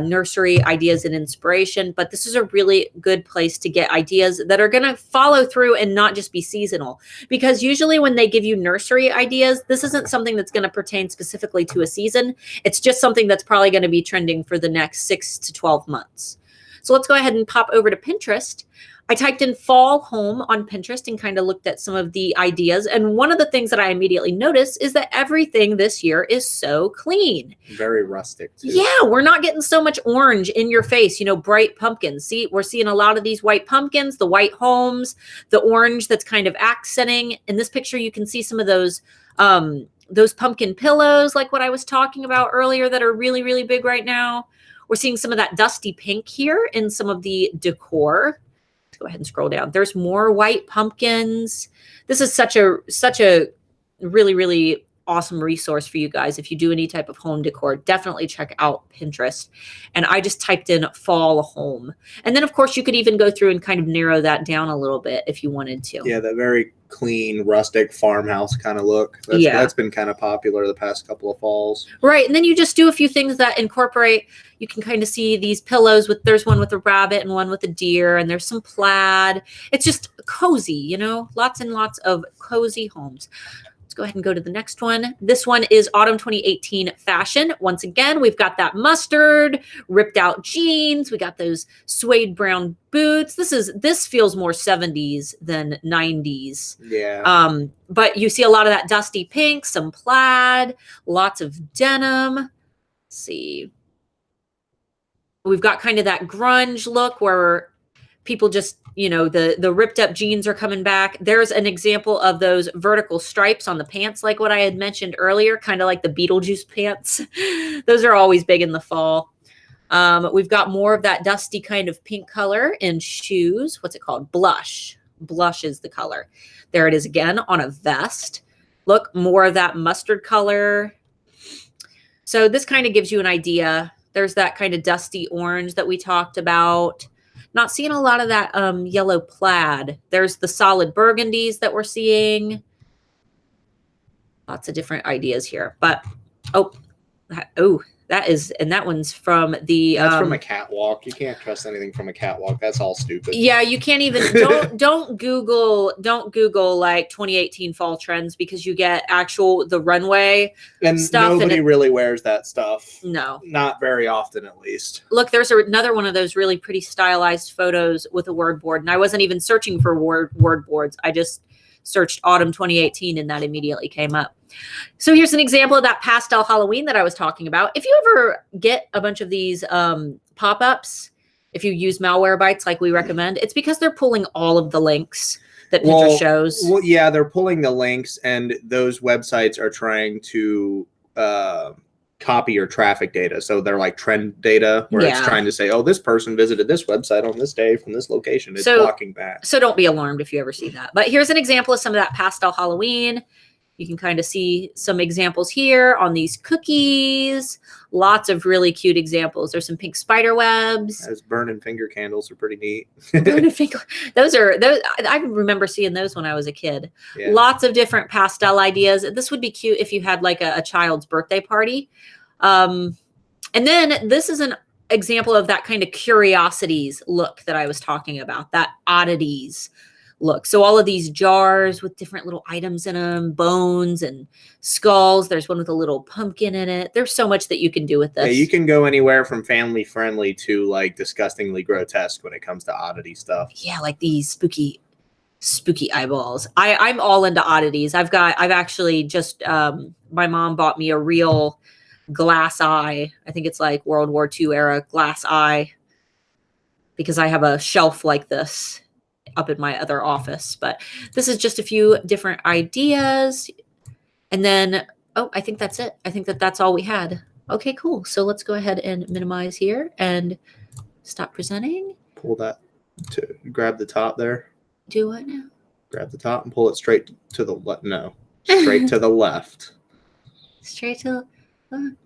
nursery ideas and inspiration. But this is a really good place to get ideas that are going to follow through and not just be seasonal. Because usually when they give you nursery ideas, this isn't something that's going to pertain specifically to a season. It's just something that's probably going to be trending for the next 6 to 12 months. So let's go ahead and pop over to Pinterest. I typed in fall home on Pinterest and kind of looked at some of the ideas. And one of the things that I immediately noticed is that everything this year is so clean. Very rustic, too. Yeah, we're not getting so much orange in your face, bright pumpkins. See, we're seeing a lot of these white pumpkins, the white homes, the orange that's kind of accenting. In this picture, you can see some of those pumpkin pillows, like what I was talking about earlier, that are really, really big right now. We're seeing some of that dusty pink here in some of the decor. Let's go ahead and scroll down. There's more white pumpkins. This is such a really, really awesome resource for you guys. If you do any type of home decor, definitely check out Pinterest. And I just typed in fall home. And then of course you could even go through and kind of narrow that down a little bit if you wanted to. Yeah, that very clean, rustic farmhouse kind of look. That's been kind of popular the past couple of falls. Right. And then you just do a few things that incorporate, you can kind of see these pillows there's one with a rabbit and one with a deer, and there's some plaid. It's just cozy, lots and lots of cozy homes. Let's go ahead and go to the next one. This one is autumn 2018 fashion. Once again, we've got that mustard, ripped out jeans. We got those suede brown boots. This feels more 70s than 90s. Yeah. But you see a lot of that dusty pink, some plaid, lots of denim. Let's see. We've got kind of that grunge look where people just, the ripped up jeans are coming back. There's an example of those vertical stripes on the pants, like what I had mentioned earlier, kind of like the Beetlejuice pants. Those are always big in the fall. We've got more of that dusty kind of pink color in shoes. What's it called? Blush. Blush is the color. There it is again on a vest. Look, more of that mustard color. So this kind of gives you an idea. There's that kind of dusty orange that we talked about. Not seeing a lot of that yellow plaid. There's the solid burgundies that we're seeing. Lots of different ideas here. But, that one's from the... That's from a catwalk. You can't trust anything from a catwalk. That's all stupid. Yeah, you can't even... Don't Google like 2018 fall trends, because you get the runway and stuff. Nobody really wears that stuff. No. Not very often, at least. Look, there's another one of those really pretty stylized photos with a word board. And I wasn't even searching for word boards. I just searched autumn 2018 and that immediately came up. So here's an example of that Pastel Halloween that I was talking about. If you ever get a bunch of these pop-ups, if you use Malwarebytes like we recommend, it's because they're pulling all of the links that Pinterest shows. Well, yeah, they're pulling the links, and those websites are trying to copy your traffic data. So they're like trend data, where it's trying to say, oh, this person visited this website on this day from this location. It's blocking that. So don't be alarmed if you ever see that. But here's an example of some of that Pastel Halloween. You can kind of see some examples here on these cookies. Lots of really cute examples. There's some pink spider webs. Those burning finger candles are pretty neat. Burning finger. Those. I remember seeing those when I was a kid. Yeah. Lots of different pastel ideas. This would be cute if you had like a child's birthday party. And then this is an example of that kind of curiosities look that I was talking about. That oddities look. So all of these jars with different little items in them, bones and skulls. There's one with a little pumpkin in it. There's so much that you can do with this. Yeah, you can go anywhere from family friendly to like disgustingly grotesque when it comes to oddity stuff. Yeah, like these spooky spooky eyeballs. I'm all into oddities. I've actually just, my mom bought me a real glass eye. I think it's like World War II era glass eye, because I have a shelf like this up in my other office. But this is just a few different ideas. And then, oh, I think that's it. I think that's all we had. Okay, cool. So let's go ahead and minimize here and stop presenting. Pull that to grab the top there. Do what now? Grab the top and pull it straight to the left. No, straight to the left. Straight to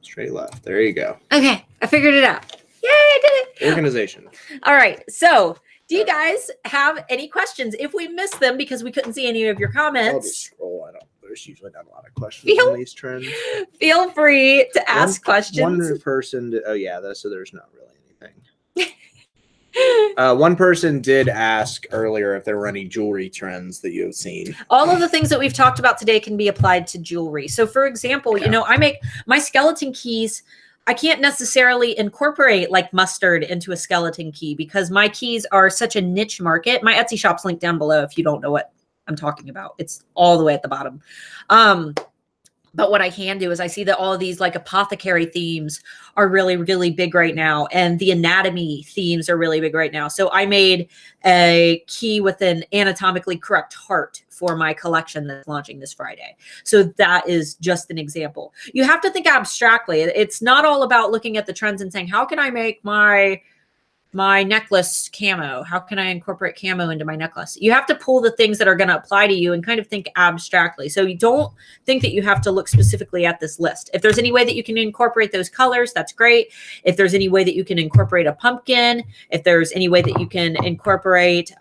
Straight left. There you go. Okay, I figured it out. Yay, I did it. Organization. All right. So do you guys have any questions? If we missed them because we couldn't see any of your I'll just comments, scroll. There's usually not a lot of questions on these trends. feel free to ask questions. One person, oh yeah, so there's not really anything. One person did ask earlier if there were any jewelry trends that you have seen. All of the things that we've talked about today can be applied to jewelry. So for example, you know, I make my skeleton keys. I can't necessarily incorporate like mustard into a skeleton key because my keys are such a niche market. My Etsy shop's linked down below if you don't know what I'm talking about. It's all the way at the bottom. But what I can do is I see that all of these like apothecary themes are really, really big right now. And the anatomy themes are really big right now. So I made a key with an anatomically correct heart for my collection that's launching this Friday. So that is just an example. You have to think abstractly. It's not all about looking at the trends and saying, how can I make my necklace camo? How can I incorporate camo into my necklace? You have to pull the things that are going to apply to you and kind of think abstractly. So you don't think that you have to look specifically at this list. If there's any way that you can incorporate those colors, that's great. If there's any way that you can incorporate a pumpkin, if there's any way that you can incorporate,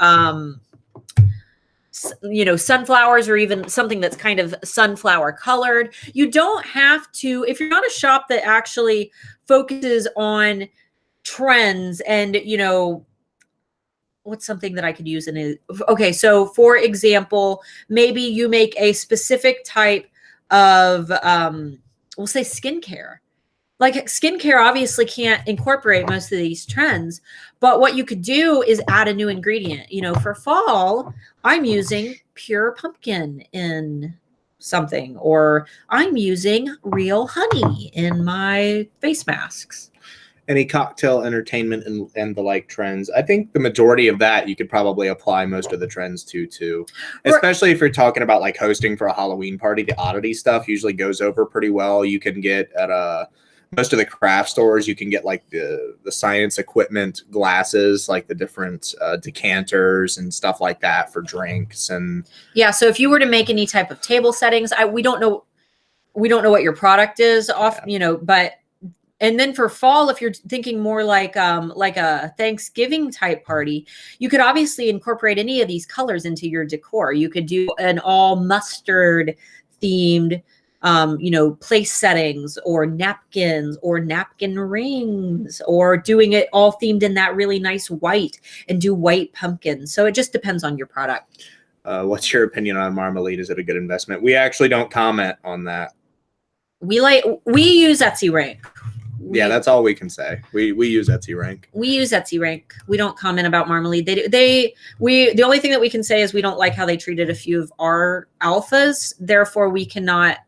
you know, sunflowers or even something that's kind of sunflower colored. You don't have to, if you're not a shop that actually focuses on trends and, you know, what's something that I could use in it? Okay. So for example, maybe you make a specific type of, we'll say skincare. Like skincare obviously can't incorporate most of these trends, but what you could do is add a new ingredient. You know, for fall, I'm using pure pumpkin in something, or I'm using real honey in my face masks. Any cocktail entertainment and the like trends. I think the majority of that you could probably apply most of the trends to too. Especially if you're talking about like hosting for a Halloween party, the oddity stuff usually goes over pretty well. You can get at most of the craft stores, you can get like the science equipment glasses, like the different decanters and stuff like that for drinks. And yeah, so if you were to make any type of table settings, we don't know what your product is off, you know, but and then for fall, if you're thinking more like a Thanksgiving type party, you could obviously incorporate any of these colors into your decor. You could do an all mustard themed, you know, place settings or napkins or napkin rings, or doing it all themed in that really nice white and do white pumpkins. So it just depends on your product. What's your opinion on marmalade? Is it a good investment? We actually don't comment on that. We use Etsy Rank. Yeah, that's all we can say. We use Etsy Rank. We use Etsy Rank. We don't comment about Marmalade. The only thing that we can say is we don't like how they treated a few of our alphas. Therefore, we cannot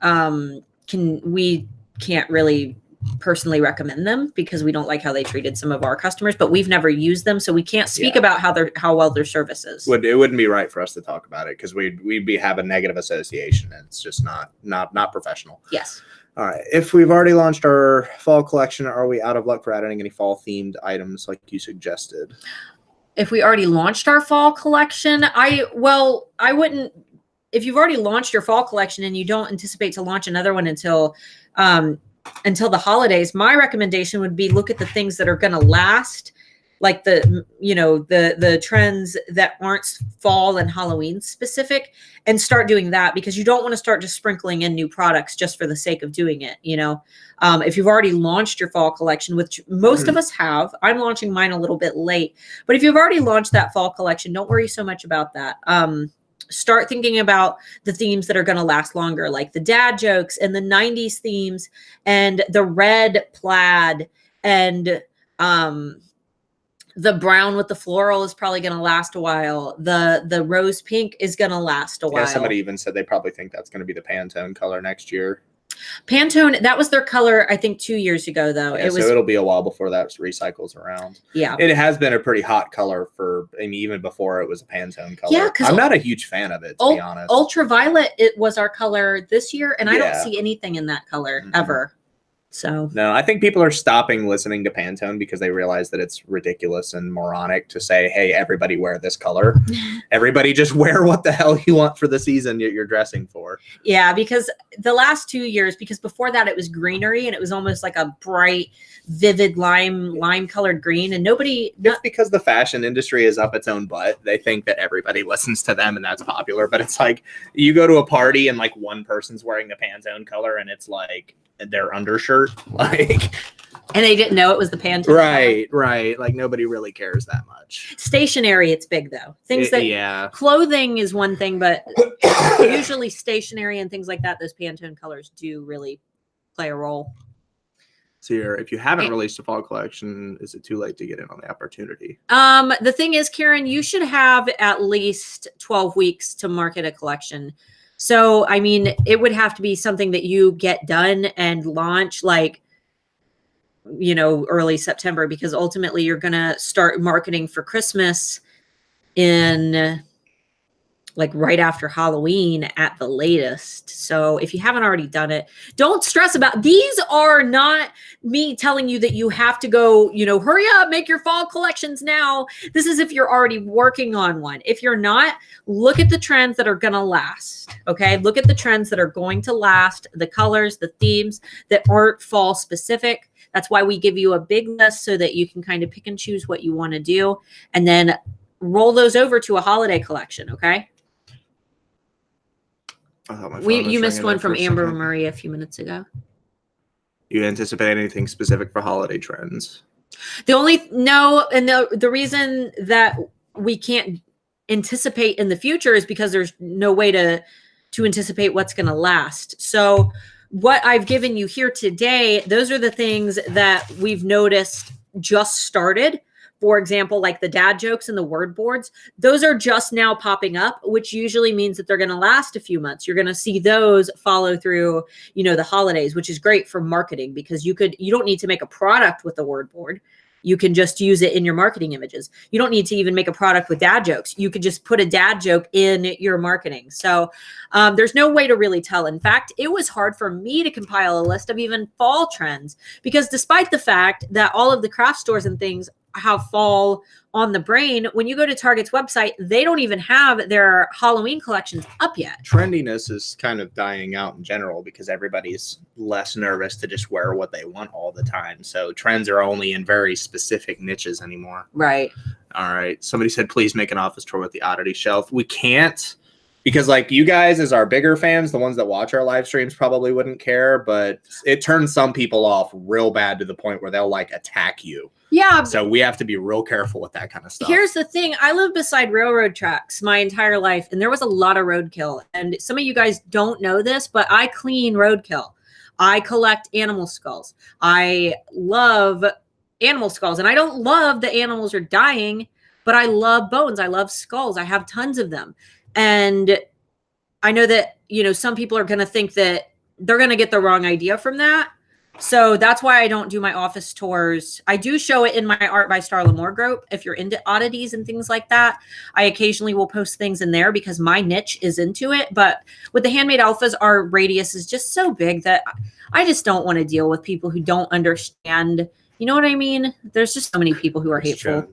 we can't really personally recommend them because we don't like how they treated some of our customers, but we've never used them, so we can't speak about how well their service is. It wouldn't be right for us to talk about it because we'd have a negative association, and it's just not professional. Yes. All right. If we've already launched our fall collection, are we out of luck for adding any fall themed items like you suggested? If we already launched our fall collection, I wouldn't. If you've already launched your fall collection and you don't anticipate to launch another one until the holidays, my recommendation would be look at the things that are going to last, like the trends that aren't fall and Halloween specific, and start doing that, because you don't want to start just sprinkling in new products just for the sake of doing it. You know, if you've already launched your fall collection, which most of us have, I'm launching mine a little bit late, but if you've already launched that fall collection, don't worry so much about that. Start thinking about the themes that are going to last longer, like the dad jokes and the 90s themes and the red plaid and The brown with the floral is probably going to last a while. The rose pink is going to last a while. Yeah, somebody even said they probably think that's going to be the Pantone color next year. Pantone, that was their color, I think 2 years ago, though. Yeah, so it'll be a while before that recycles around. Yeah. It has been a pretty hot color for, I mean, even before it was a Pantone color. Yeah, because I'm not a huge fan of it, to be honest. Ultraviolet, it was our color this year, and I don't see anything in that color ever. So no, I think people are stopping listening to Pantone because they realize that it's ridiculous and moronic to say, hey, everybody wear this color. Everybody just wear what the hell you want for the season that you're dressing for. Yeah, because the last 2 years, because before that it was greenery and it was almost like a bright, vivid lime colored green, and It's because the fashion industry is up its own butt. They think that everybody listens to them and that's popular, but it's like you go to a party and like one person's wearing the Pantone color and it's like their undershirt, like, and they didn't know it was the Pantone. Right. Like nobody really cares that much. Stationery, it's big though. Clothing is one thing, but usually stationery and things like that, those Pantone colors do really play a role. So if you haven't released a fall collection, is it too late to get in on the opportunity? The thing is, Karen, you should have at least 12 weeks to market a collection. So, I mean, it would have to be something that you get done and launch like, early September, because ultimately you're going to start marketing for Christmas in like right after Halloween at the latest. So if you haven't already done it, don't stress about, these are not me telling you that you have to go, hurry up, make your fall collections now. This is if you're already working on one. If you're not, look at the trends that are going to last. Okay. Look at the trends that are going to last, the colors, the themes that aren't fall specific. That's why we give you a big list so that you can kind of pick and choose what you want to do and then roll those over to a holiday collection. Okay. You missed one from Amber Murray a few minutes ago. You anticipate anything specific for holiday trends? The reason that we can't anticipate in the future is because there's no way to anticipate what's going to last. So what I've given you here today, those are the things that we've noticed just started. For example, like the dad jokes and the word boards, those are just now popping up, which usually means that they're going to last a few months. You're going to see those follow through, the holidays, which is great for marketing because you don't need to make a product with the word board. You can just use it in your marketing images. You don't need to even make a product with dad jokes. You could just put a dad joke in your marketing. So there's no way to really tell. In fact, it was hard for me to compile a list of even fall trends because despite the fact that all of the craft stores and things have fall on the brain, when you go to Target's website, they don't even have their Halloween collections up yet. Trendiness is kind of dying out in general because everybody's less nervous to just wear what they want all the time. So trends are only in very specific niches anymore. Right. All right. Somebody said, please make an office tour with the oddity shelf. We can't because like you guys as our bigger fans, the ones that watch our live streams probably wouldn't care, but it turns some people off real bad to the point where they'll like attack you. Yeah. So we have to be real careful with that kind of stuff. Here's the thing. I lived beside railroad tracks my entire life, and there was a lot of roadkill. And some of you guys don't know this, but I clean roadkill. I collect animal skulls. I love animal skulls, and I don't love the animals are dying, but I love bones. I love skulls. I have tons of them. And I know that, some people are going to think that they're going to get the wrong idea from that. So that's why I don't do my office tours. I do show it in my Art by Starla Moore group. If you're into oddities and things like that, I occasionally will post things in there because my niche is into it. But with the Handmade Alphas, our radius is just so big that I just don't want to deal with people who don't understand. You know what I mean? There's just so many people who are hateful.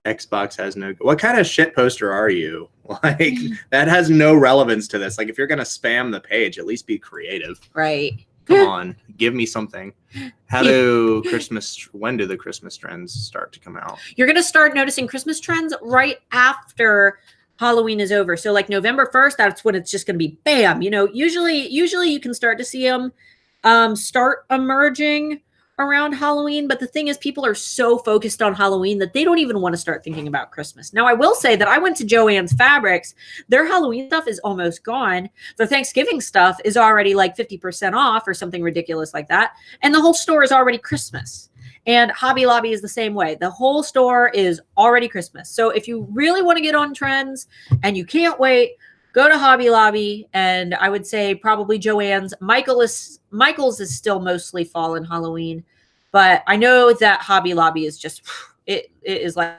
Xbox has no. What kind of shit poster are you? Like that has no relevance to this. Like if you're gonna spam the page, at least be creative. Right. Come on, give me something. When do the Christmas trends start to come out? You're going to start noticing Christmas trends right after Halloween is over. So like November 1st, that's when it's just going to be bam. Usually you can start to see them start emerging around Halloween. But the thing is, people are so focused on Halloween that they don't even want to start thinking about Christmas. Now, I will say that I went to Joann's Fabrics. Their Halloween stuff is almost gone. Their Thanksgiving stuff is already like 50% off or something ridiculous like that. And the whole store is already Christmas. And Hobby Lobby is the same way. The whole store is already Christmas. So if you really want to get on trends and you can't wait, go to Hobby Lobby, and I would say probably Joann's. Michael's is still mostly fall and Halloween, but I know that Hobby Lobby is just it is like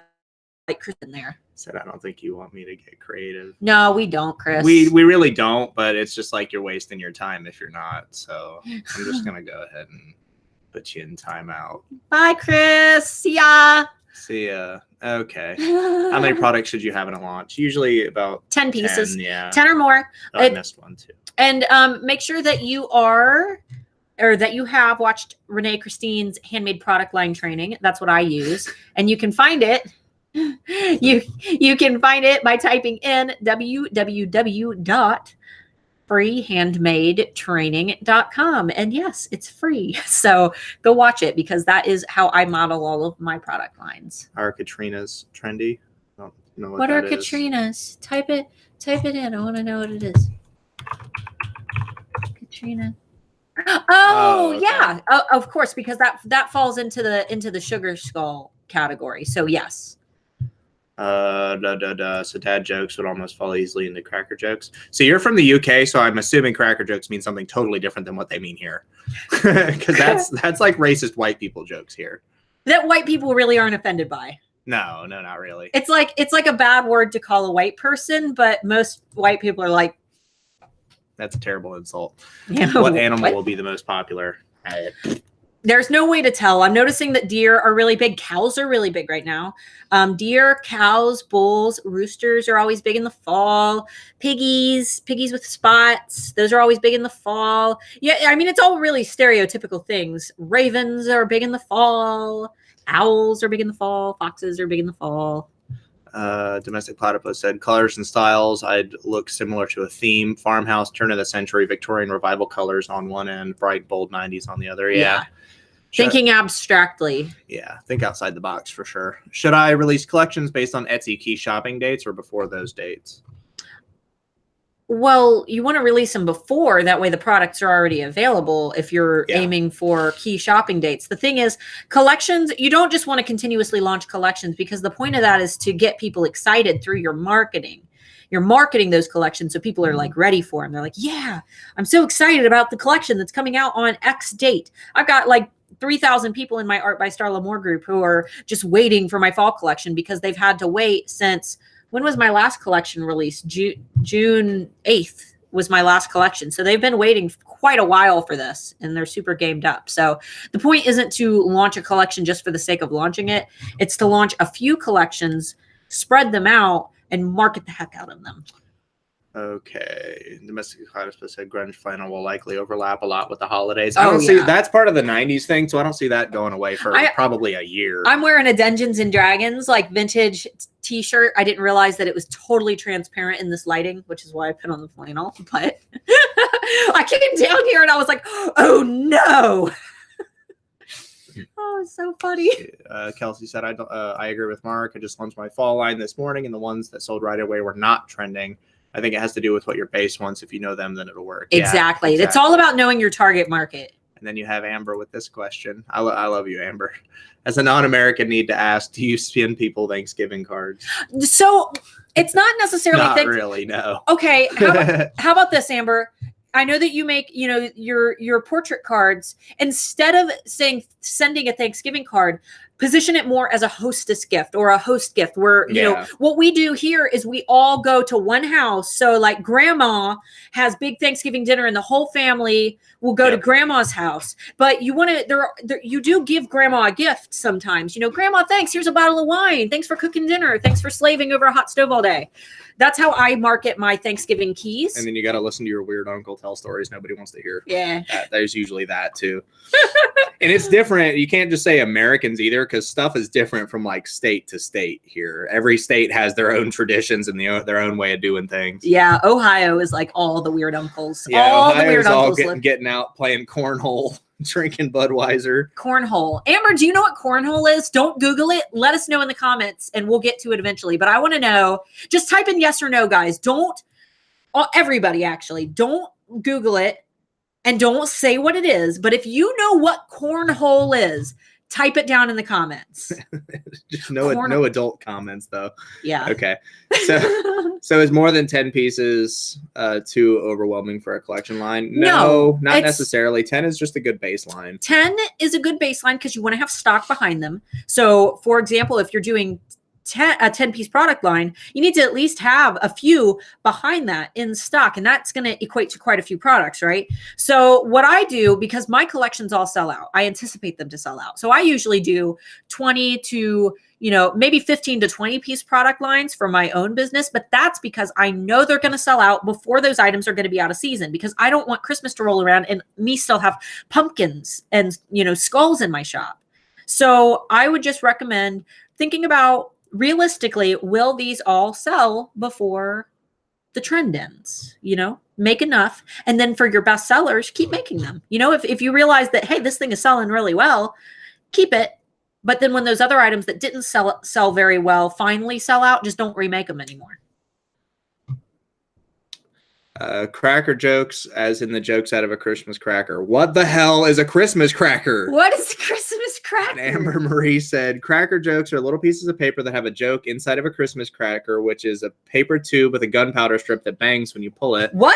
Chris in there. Said I don't think you want me to get creative. No, we don't, Chris. We really don't, but it's just like you're wasting your time if you're not. So I'm just gonna go ahead and put you in timeout. Bye, Chris. See ya. See ya. Okay. How many products should you have in a launch? Usually about 10 pieces. 10, yeah. 10 or more. Oh, I missed one too. And make sure that you have watched Renee Christine's handmade product line training. That's what I use. And you can find it. You can find it by typing in www.freehandmadetraining.com. And yes, it's free. So go watch it, because that is how I model all of my product lines. Are Katrina's trendy? I don't know What are that is. Katrina's? Type it in. I want to know what it is. Katrina. Oh, okay. yeah. Of course, because that falls into the sugar skull category. So yes. So dad jokes would almost fall easily into cracker jokes. So you're from the UK, so I'm assuming cracker jokes mean something totally different than what they mean here. Because that's like racist white people jokes here. That white people really aren't offended by. No, not really. It's like a bad word to call a white person, but most white people are like, that's a terrible insult. Yeah, what animal will be the most popular? There's no way to tell. I'm noticing that deer are really big. Cows are really big right now. Deer, cows, bulls, roosters are always big in the fall. Piggies with spots, those are always big in the fall. Yeah, I mean, it's all really stereotypical things. Ravens are big in the fall. Owls are big in the fall. Foxes are big in the fall. Domestic Platypus said colors and styles. I'd look similar to a theme. Farmhouse, turn of the century, Victorian revival colors on one end, bright, bold 90s on the other. Yeah. Thinking abstractly. Yeah, think outside the box for sure. Should I release collections based on Etsy key shopping dates or before those dates? Well, you want to release them before, that way the products are already available if you're aiming for key shopping dates. The thing is, collections, you don't just want to continuously launch collections, because the point of that is to get people excited through your marketing. You're marketing those collections so people are like ready for them. They're like, yeah, I'm so excited about the collection that's coming out on X date. I've got like 3,000 people in my Art by Starla Moore group who are just waiting for my fall collection, because they've had to wait since, when was my last collection released? June 8th was my last collection. So they've been waiting quite a while for this, and they're super gamed up. So the point isn't to launch a collection just for the sake of launching it. It's to launch a few collections, spread them out, and market the heck out of them. Okay. Domestic Platypus said grunge flannel will likely overlap a lot with the holidays. I don't see that's part of the 90s thing, so I don't see that going away for probably a year. I'm wearing a Dungeons and Dragons like vintage t-shirt. I didn't realize that it was totally transparent in this lighting, which is why I put on the flannel. But I came down here and I was like, oh no. Oh, it's so funny. Kelsey said, I agree with Mark. I just launched my fall line this morning, and the ones that sold right away were not trending. I think it has to do with what your base wants. If you know them, then it'll work. Exactly. It's all about knowing your target market. And then you have Amber with this question. I love you, Amber. As a non-American, need to ask, do you send people Thanksgiving cards? So it's not necessarily. Not really, no. Okay. How about this, Amber? I know that you make, your portrait cards. Instead of sending a Thanksgiving card, position it more as a hostess gift or a host gift, where, what we do here is we all go to one house. So like grandma has big Thanksgiving dinner and the whole family will go to grandma's house. But you want to, you do give grandma a gift sometimes. Grandma, thanks. Here's a bottle of wine. Thanks for cooking dinner. Thanks for slaving over a hot stove all day. That's how I market my Thanksgiving keys. And then you got to listen to your weird uncle tell stories nobody wants to hear. Yeah. There's usually that too. And it's different. You can't just say Americans either, because stuff is different from like state to state here. Every state has their own traditions and their own way of doing things. Yeah. Ohio is like all the weird uncles. Yeah, all the weird uncles getting out playing cornhole, drinking Budweiser. Cornhole. Amber, do you know what cornhole is? Don't Google it. Let us know in the comments and we'll get to it eventually. But I want to know, just type in yes or no, guys. Everybody actually, don't Google it and don't say what it is. But if you know what cornhole is, Type it down in the comments. Just no adult comments though. Yeah. Okay. So is more than 10 pieces too overwhelming for a collection line? No, not necessarily. 10 is just a good baseline. 10 is a good baseline because you want to have stock behind them. So for example, if you're doing a 10-piece product line, you need to at least have a few behind that in stock, and that's going to equate to quite a few products, right? So what I do, because my collections all sell out, I anticipate them to sell out. So I usually do 20 to, maybe 15 to 20 piece product lines for my own business, but that's because I know they're going to sell out before those items are going to be out of season, because I don't want Christmas to roll around and me still have pumpkins and, skulls in my shop. So I would just recommend thinking about, realistically, will these all sell before the trend ends? Make enough. And then for your best sellers, keep making them. If you realize that, hey, this thing is selling really well, keep it. But then when those other items that didn't sell very well finally sell out, just don't remake them anymore. Cracker jokes, as in the jokes out of a Christmas cracker. What the hell is a Christmas cracker? What is a Christmas cracker? And Amber Marie said, cracker jokes are little pieces of paper that have a joke inside of a Christmas cracker, which is a paper tube with a gunpowder strip that bangs when you pull it. What?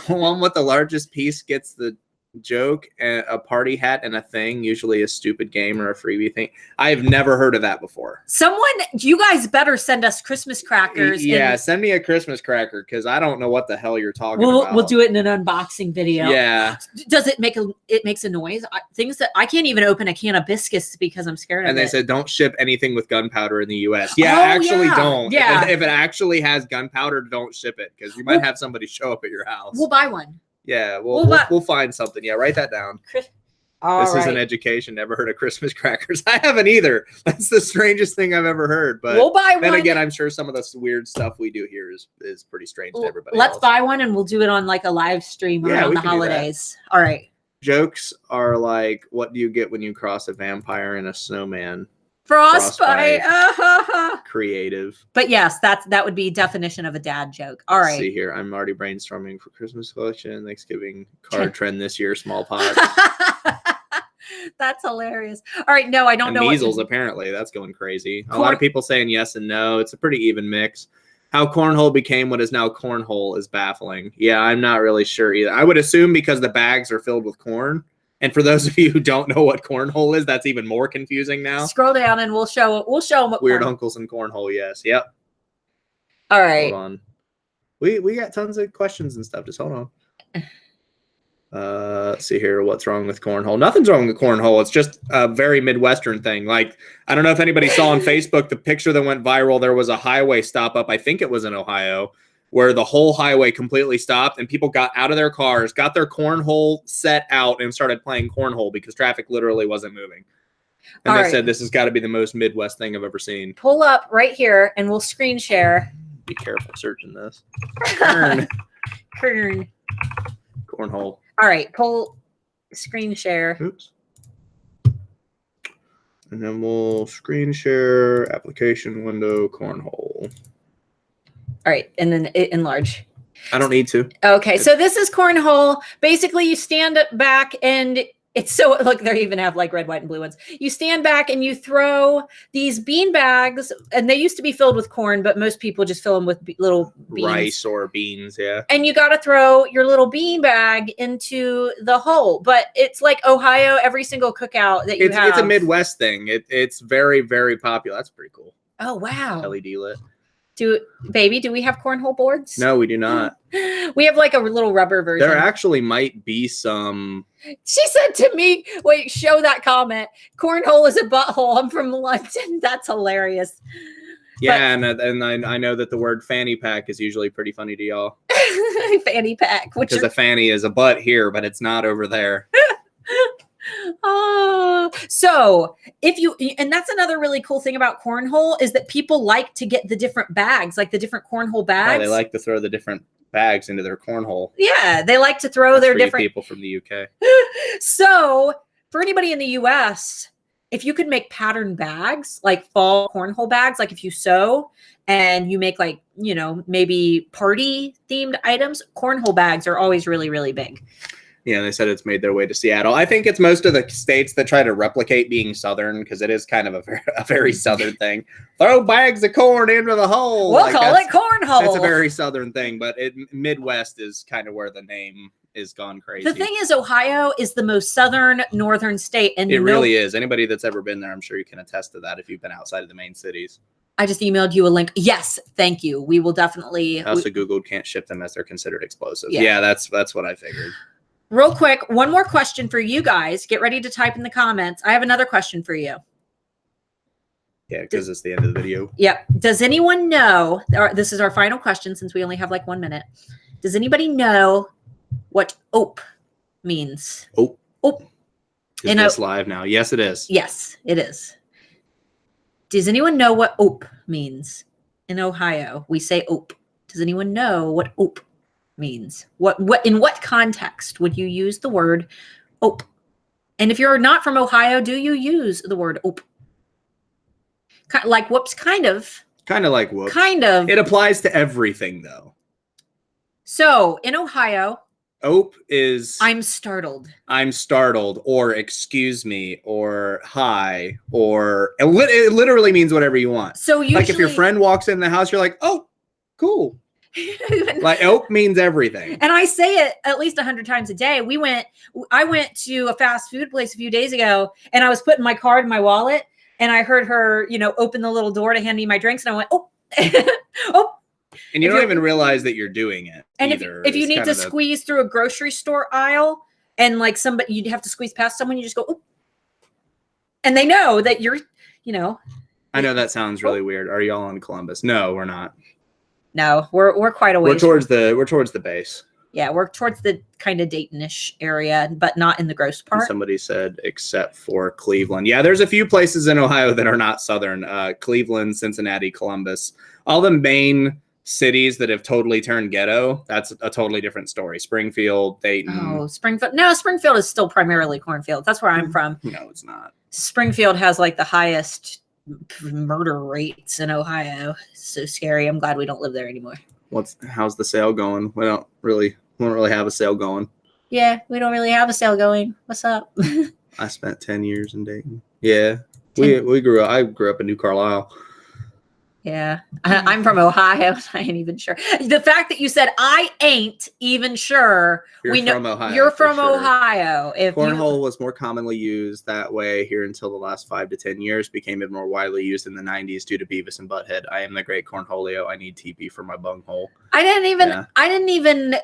One with the largest piece gets the joke, and a party hat and a thing, usually a stupid game or a freebie thing. I have never heard of that before. You guys better send us Christmas crackers. Yeah, send me a Christmas cracker, because I don't know what the hell you're talking about. We'll do it in an unboxing video. Yeah. Does it makes a noise? Things that I can't even open a can of biscuits because I'm scared of it. And they said don't ship anything with gunpowder in the US. Yeah, don't. Yeah. If it actually has gunpowder, don't ship it, because you might have somebody show up at your house. We'll buy one. Yeah, we'll find something. Yeah, write that down. This is an education. Never heard of Christmas crackers. I haven't either. That's the strangest thing I've ever heard. But we'll buy one. Then again, I'm sure some of the weird stuff we do here is pretty strange to everybody Let's else. buy one, and we'll do it on like a live stream around the holidays. All right. Jokes are like, what do you get when you cross a vampire and a snowman? Frostbite. Creative. But yes, that would be definition of a dad joke. All right. Let's see here. I'm already brainstorming for Christmas collection, Thanksgiving card trend this year, smallpox. That's hilarious. All right. No, I don't know. Measles, apparently. That's going crazy. A lot of people saying yes and no. It's a pretty even mix. How cornhole became what is now cornhole is baffling. Yeah, I'm not really sure either. I would assume because the bags are filled with corn. And for those of you who don't know what cornhole is, that's even more confusing now. Scroll down and we'll show them what Weird uncles and cornhole. Yes. Yep. All right. Hold on. We got tons of questions and stuff. Just hold on. Let's see here. What's wrong with cornhole? Nothing's wrong with cornhole. It's just a very Midwestern thing. Like, I don't know if anybody saw on Facebook the picture that went viral. There was a highway stop up. I think it was in Ohio, where the whole highway completely stopped and people got out of their cars, got their cornhole set out, and started playing cornhole because traffic literally wasn't moving. And they said this has got to be the most Midwest thing I've ever seen. Pull up right here and we'll screen share. Be careful searching this. Kern. Cornhole. All right, pull screen share. Oops. And then we'll screen share, application window, cornhole. All right, and then enlarge. I don't need to. Okay, so this is cornhole. Basically, you stand back and it's so, look, they even have like red, white, and blue ones. You stand back and you throw these bean bags, and they used to be filled with corn, but most people just fill them with little beans. Rice or beans, yeah. And you got to throw your little bean bag into the hole. But it's like Ohio, every single cookout that you have. It's a Midwest thing. It's very, very popular. That's pretty cool. Oh, wow. LED lit. Do we have cornhole boards? No, we do not. We have like a little rubber version. There actually might be some. She said to me, wait, show that comment. Cornhole is a butthole. I'm from London. That's hilarious. Yeah, and I know that the word fanny pack is usually pretty funny to y'all. Fanny pack. Because a fanny is a butt here, but it's not over there. Oh, so and that's another really cool thing about cornhole is that people like to get the different bags, like the different cornhole bags. Oh, they like to throw the different bags into their cornhole. Yeah, they like to throw their different people from the UK. So for anybody in the US, if you could make pattern bags, like fall cornhole bags, like if you sew and you make like, maybe party themed items, cornhole bags are always really, really big. Yeah, they said it's made their way to Seattle. I think it's most of the states that try to replicate being Southern because it is kind of a very Southern thing. Throw bags of corn into the hole. We'll call it cornhole. That's a very Southern thing, but Midwest is kind of where the name is gone crazy. The thing is, Ohio is the most southern northern state, and it really is. Anybody that's ever been there, I'm sure you can attest to that if you've been outside of the main cities. I just emailed you a link. Yes, thank you. We will definitely. I also Googled can't ship them as they're considered explosives. Yeah, that's what I figured. Real quick, one more question for you guys. Get ready to type in the comments. I have another question for you. Yeah, because it's the end of the video. Yep. Does anyone know, this is our final question since we only have like 1 minute. Does anybody know what OPE means? OPE. OPE. Is this live now? Yes, it is. Yes, it is. Does anyone know what OPE means? In Ohio, we say OPE. Does anyone know what OPE means? What in what context would you use the word OPE? And if you're not from Ohio, do you use the word OPE? Like whoops, kind of. Kind of like whoops. Kind of. It applies to everything though. So in Ohio, OPE is I'm startled. I'm startled, or excuse me, or hi, or it literally means whatever you want. So usually, like if your friend walks in the house, you're like, oh, cool. Like OPE means everything. And I say it at least 100 times a day. I went to a fast food place a few days ago, and I was putting my card in my wallet, and I heard her, open the little door to hand me my drinks, and I went, oh, oh. And you don't even realize that you're doing it. And either. if you need to squeeze through a grocery store aisle, and like somebody, you'd have to squeeze past someone, you just go, oh. And they know that you're, I know that sounds really weird. Are y'all in Columbus? No, we're not. No, we're quite a ways. We're towards the base. Yeah, we're towards the kind of Dayton-ish area, but not in the gross part. And somebody said except for Cleveland. Yeah, there's a few places in Ohio that are not southern. Cleveland, Cincinnati, Columbus. All the main cities that have totally turned ghetto, that's a totally different story. Springfield, Dayton. Oh, Springfield. No, Springfield is still primarily cornfields. That's where I'm from. No, it's not. Springfield has like the highest murder rates in Ohio. It's so scary. I'm glad we don't live there anymore. How's the sale going? We don't really have a sale going. Yeah, we don't really have a sale going. What's up? I spent 10 years in Dayton. Yeah. I grew up in New Carlisle. Yeah, I'm from Ohio. I ain't even sure. The fact that you said I ain't even sure. From Ohio. You're from Ohio. Cornhole was more commonly used that way here until the last 5 to 10 years. Became even more widely used in the 90s due to Beavis and Butthead. I am the great cornholio. I need TP for my bunghole. I didn't even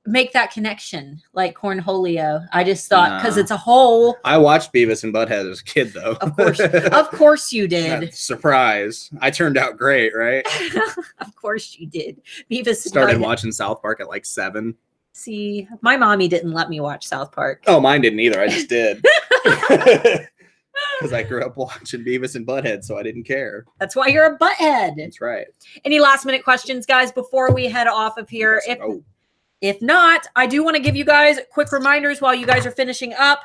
make that connection, like cornholio. I just thought because it's a hole. I watched Beavis and Butthead as a kid, though. Of course you did. Surprise! I turned out great, right? Of course you did. Beavis started watching South Park at like 7. See, my mommy didn't let me watch South Park. Oh, mine didn't either. I just did. Because I grew up watching Beavis and Butthead, so I didn't care. That's why you're a butthead. That's right. Any last minute questions, guys, before we head off of here? If not, I do want to give you guys quick reminders while you guys are finishing up.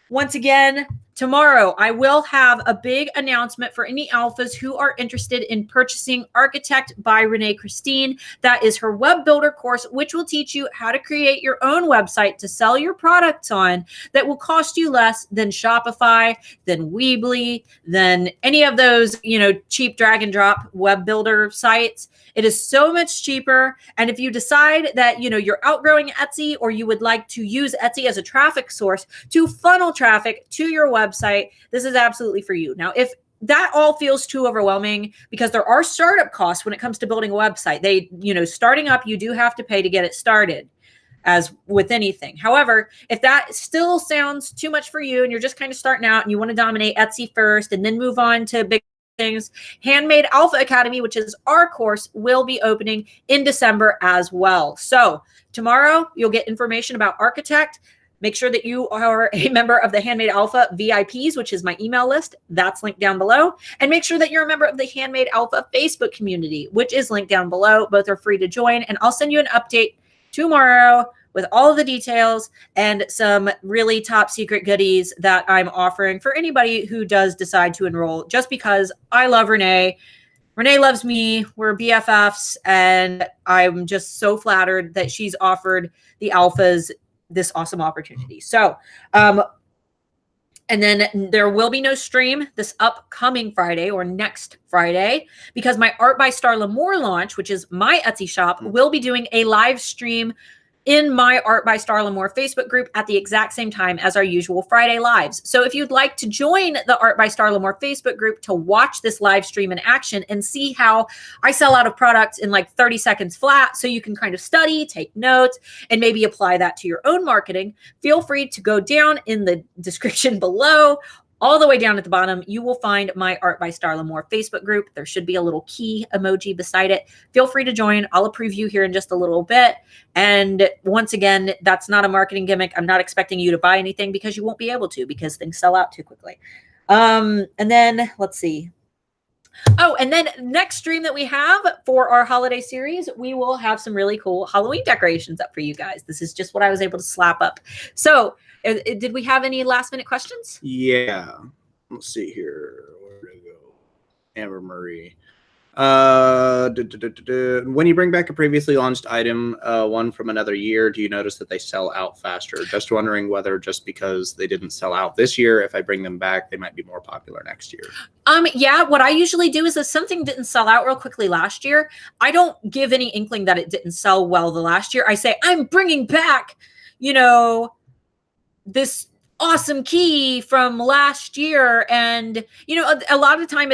Once again, tomorrow I will have a big announcement for any alphas who are interested in purchasing Architect by Renee Christine. That is her web builder course, which will teach you how to create your own website to sell your products on that will cost you less than Shopify, than Weebly, than any of those, cheap drag and drop web builder sites. It is so much cheaper. And if you decide that, you're outgrowing Etsy, or you would like to use Etsy as a traffic source to funnel traffic to your website, this is absolutely for you. Now, if that all feels too overwhelming, because there are startup costs when it comes to building a website, starting up, you do have to pay to get it started, as with anything. However, if that still sounds too much for you and you're just kind of starting out and you want to dominate Etsy first and then move on to big things, Handmade Alpha Academy, which is our course, will be opening in December as well. So tomorrow you'll get information about Architect. Make sure that you are a member of the Handmade Alpha VIPs, which is my email list. That's linked down below. And make sure that you're a member of the Handmade Alpha Facebook community, which is linked down below. Both are free to join. And I'll send you an update tomorrow with all of the details and some really top secret goodies that I'm offering for anybody who does decide to enroll, just because I love Renee. Renee loves me. We're BFFs. And I'm just so flattered that she's offered the alphas this awesome opportunity. So, and then there will be no stream this upcoming Friday or next Friday because my Art by Starla Moore launch, which is my Etsy shop, will be doing a live stream in my Art by Starla Moore Facebook group at the exact same time as our usual Friday lives. So if you'd like to join the Art by Starla Moore Facebook group to watch this live stream in action and see how I sell out of products in like 30 seconds flat, so you can kind of study, take notes, and maybe apply that to your own marketing, feel free to go down in the description below. All the way down at the bottom, you will find my Art by Starla Moore Facebook group. There should be a little key emoji beside it. Feel free to join. I'll approve you here in just a little bit. And once again, that's not a marketing gimmick. I'm not expecting you to buy anything because you won't be able to because things sell out too quickly. And then let's see. Oh, and then next stream that we have for our holiday series, we will have some really cool Halloween decorations up for you guys. This is just what I was able to slap up. So did we have any last minute questions? Yeah. Let's see here. Where did it go? Amber Marie. When you bring back a previously launched item, one from another year, do you notice that they sell out faster? Just wondering whether just because they didn't sell out this year, if I bring them back, they might be more popular next year. Yeah, what I usually do is if something didn't sell out real quickly last year, I don't give any inkling that it didn't sell well the last year. I say, I'm bringing back, you know, this awesome key from last year. And, you know, a lot of the time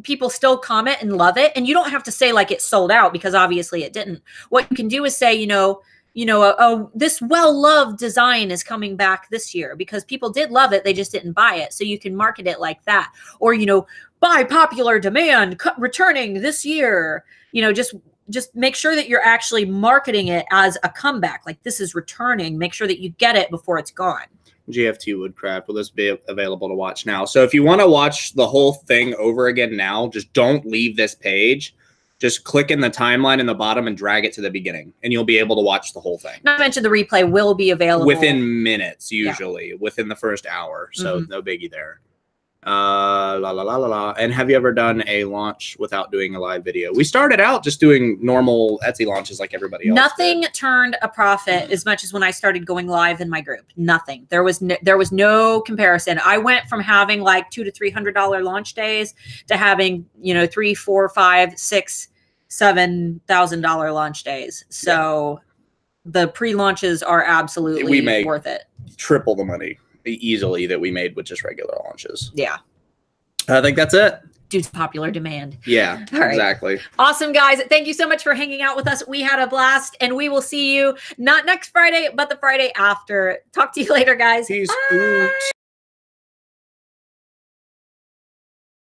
people still comment and love it. And you don't have to say like it sold out because obviously it didn't. What you can do is say, this well-loved design is coming back this year because people did love it. They just didn't buy it. So you can market it like that. Or, by popular demand, returning this year, just make sure that you're actually marketing it as a comeback. Like this is returning. Make sure that you get it before it's gone. GFT Woodcraft, will this be available to watch now? So if you want to watch the whole thing over again now, just don't leave this page. Just click in the timeline in the bottom and drag it to the beginning, and you'll be able to watch the whole thing. Not to mention the replay will be available within minutes, usually within the first hour. So no biggie there. And have you ever done a launch without doing a live video? We started out just doing normal Etsy launches like everybody else. Nothing turned a profit as much as when I started going live in my group. Nothing. There was no comparison. I went from having like $200 to $300 launch days to having $3,000, $4,000, $5,000, $6,000, $7,000 launch days. So the pre-launches are absolutely worth it. Triple the money easily that we made with just regular launches. Yeah. I think that's it. Due to popular demand. Yeah, exactly. Awesome, guys. Thank you so much for hanging out with us. We had a blast, and we will see you not next Friday, but the Friday after. Talk to you later, guys. Peace.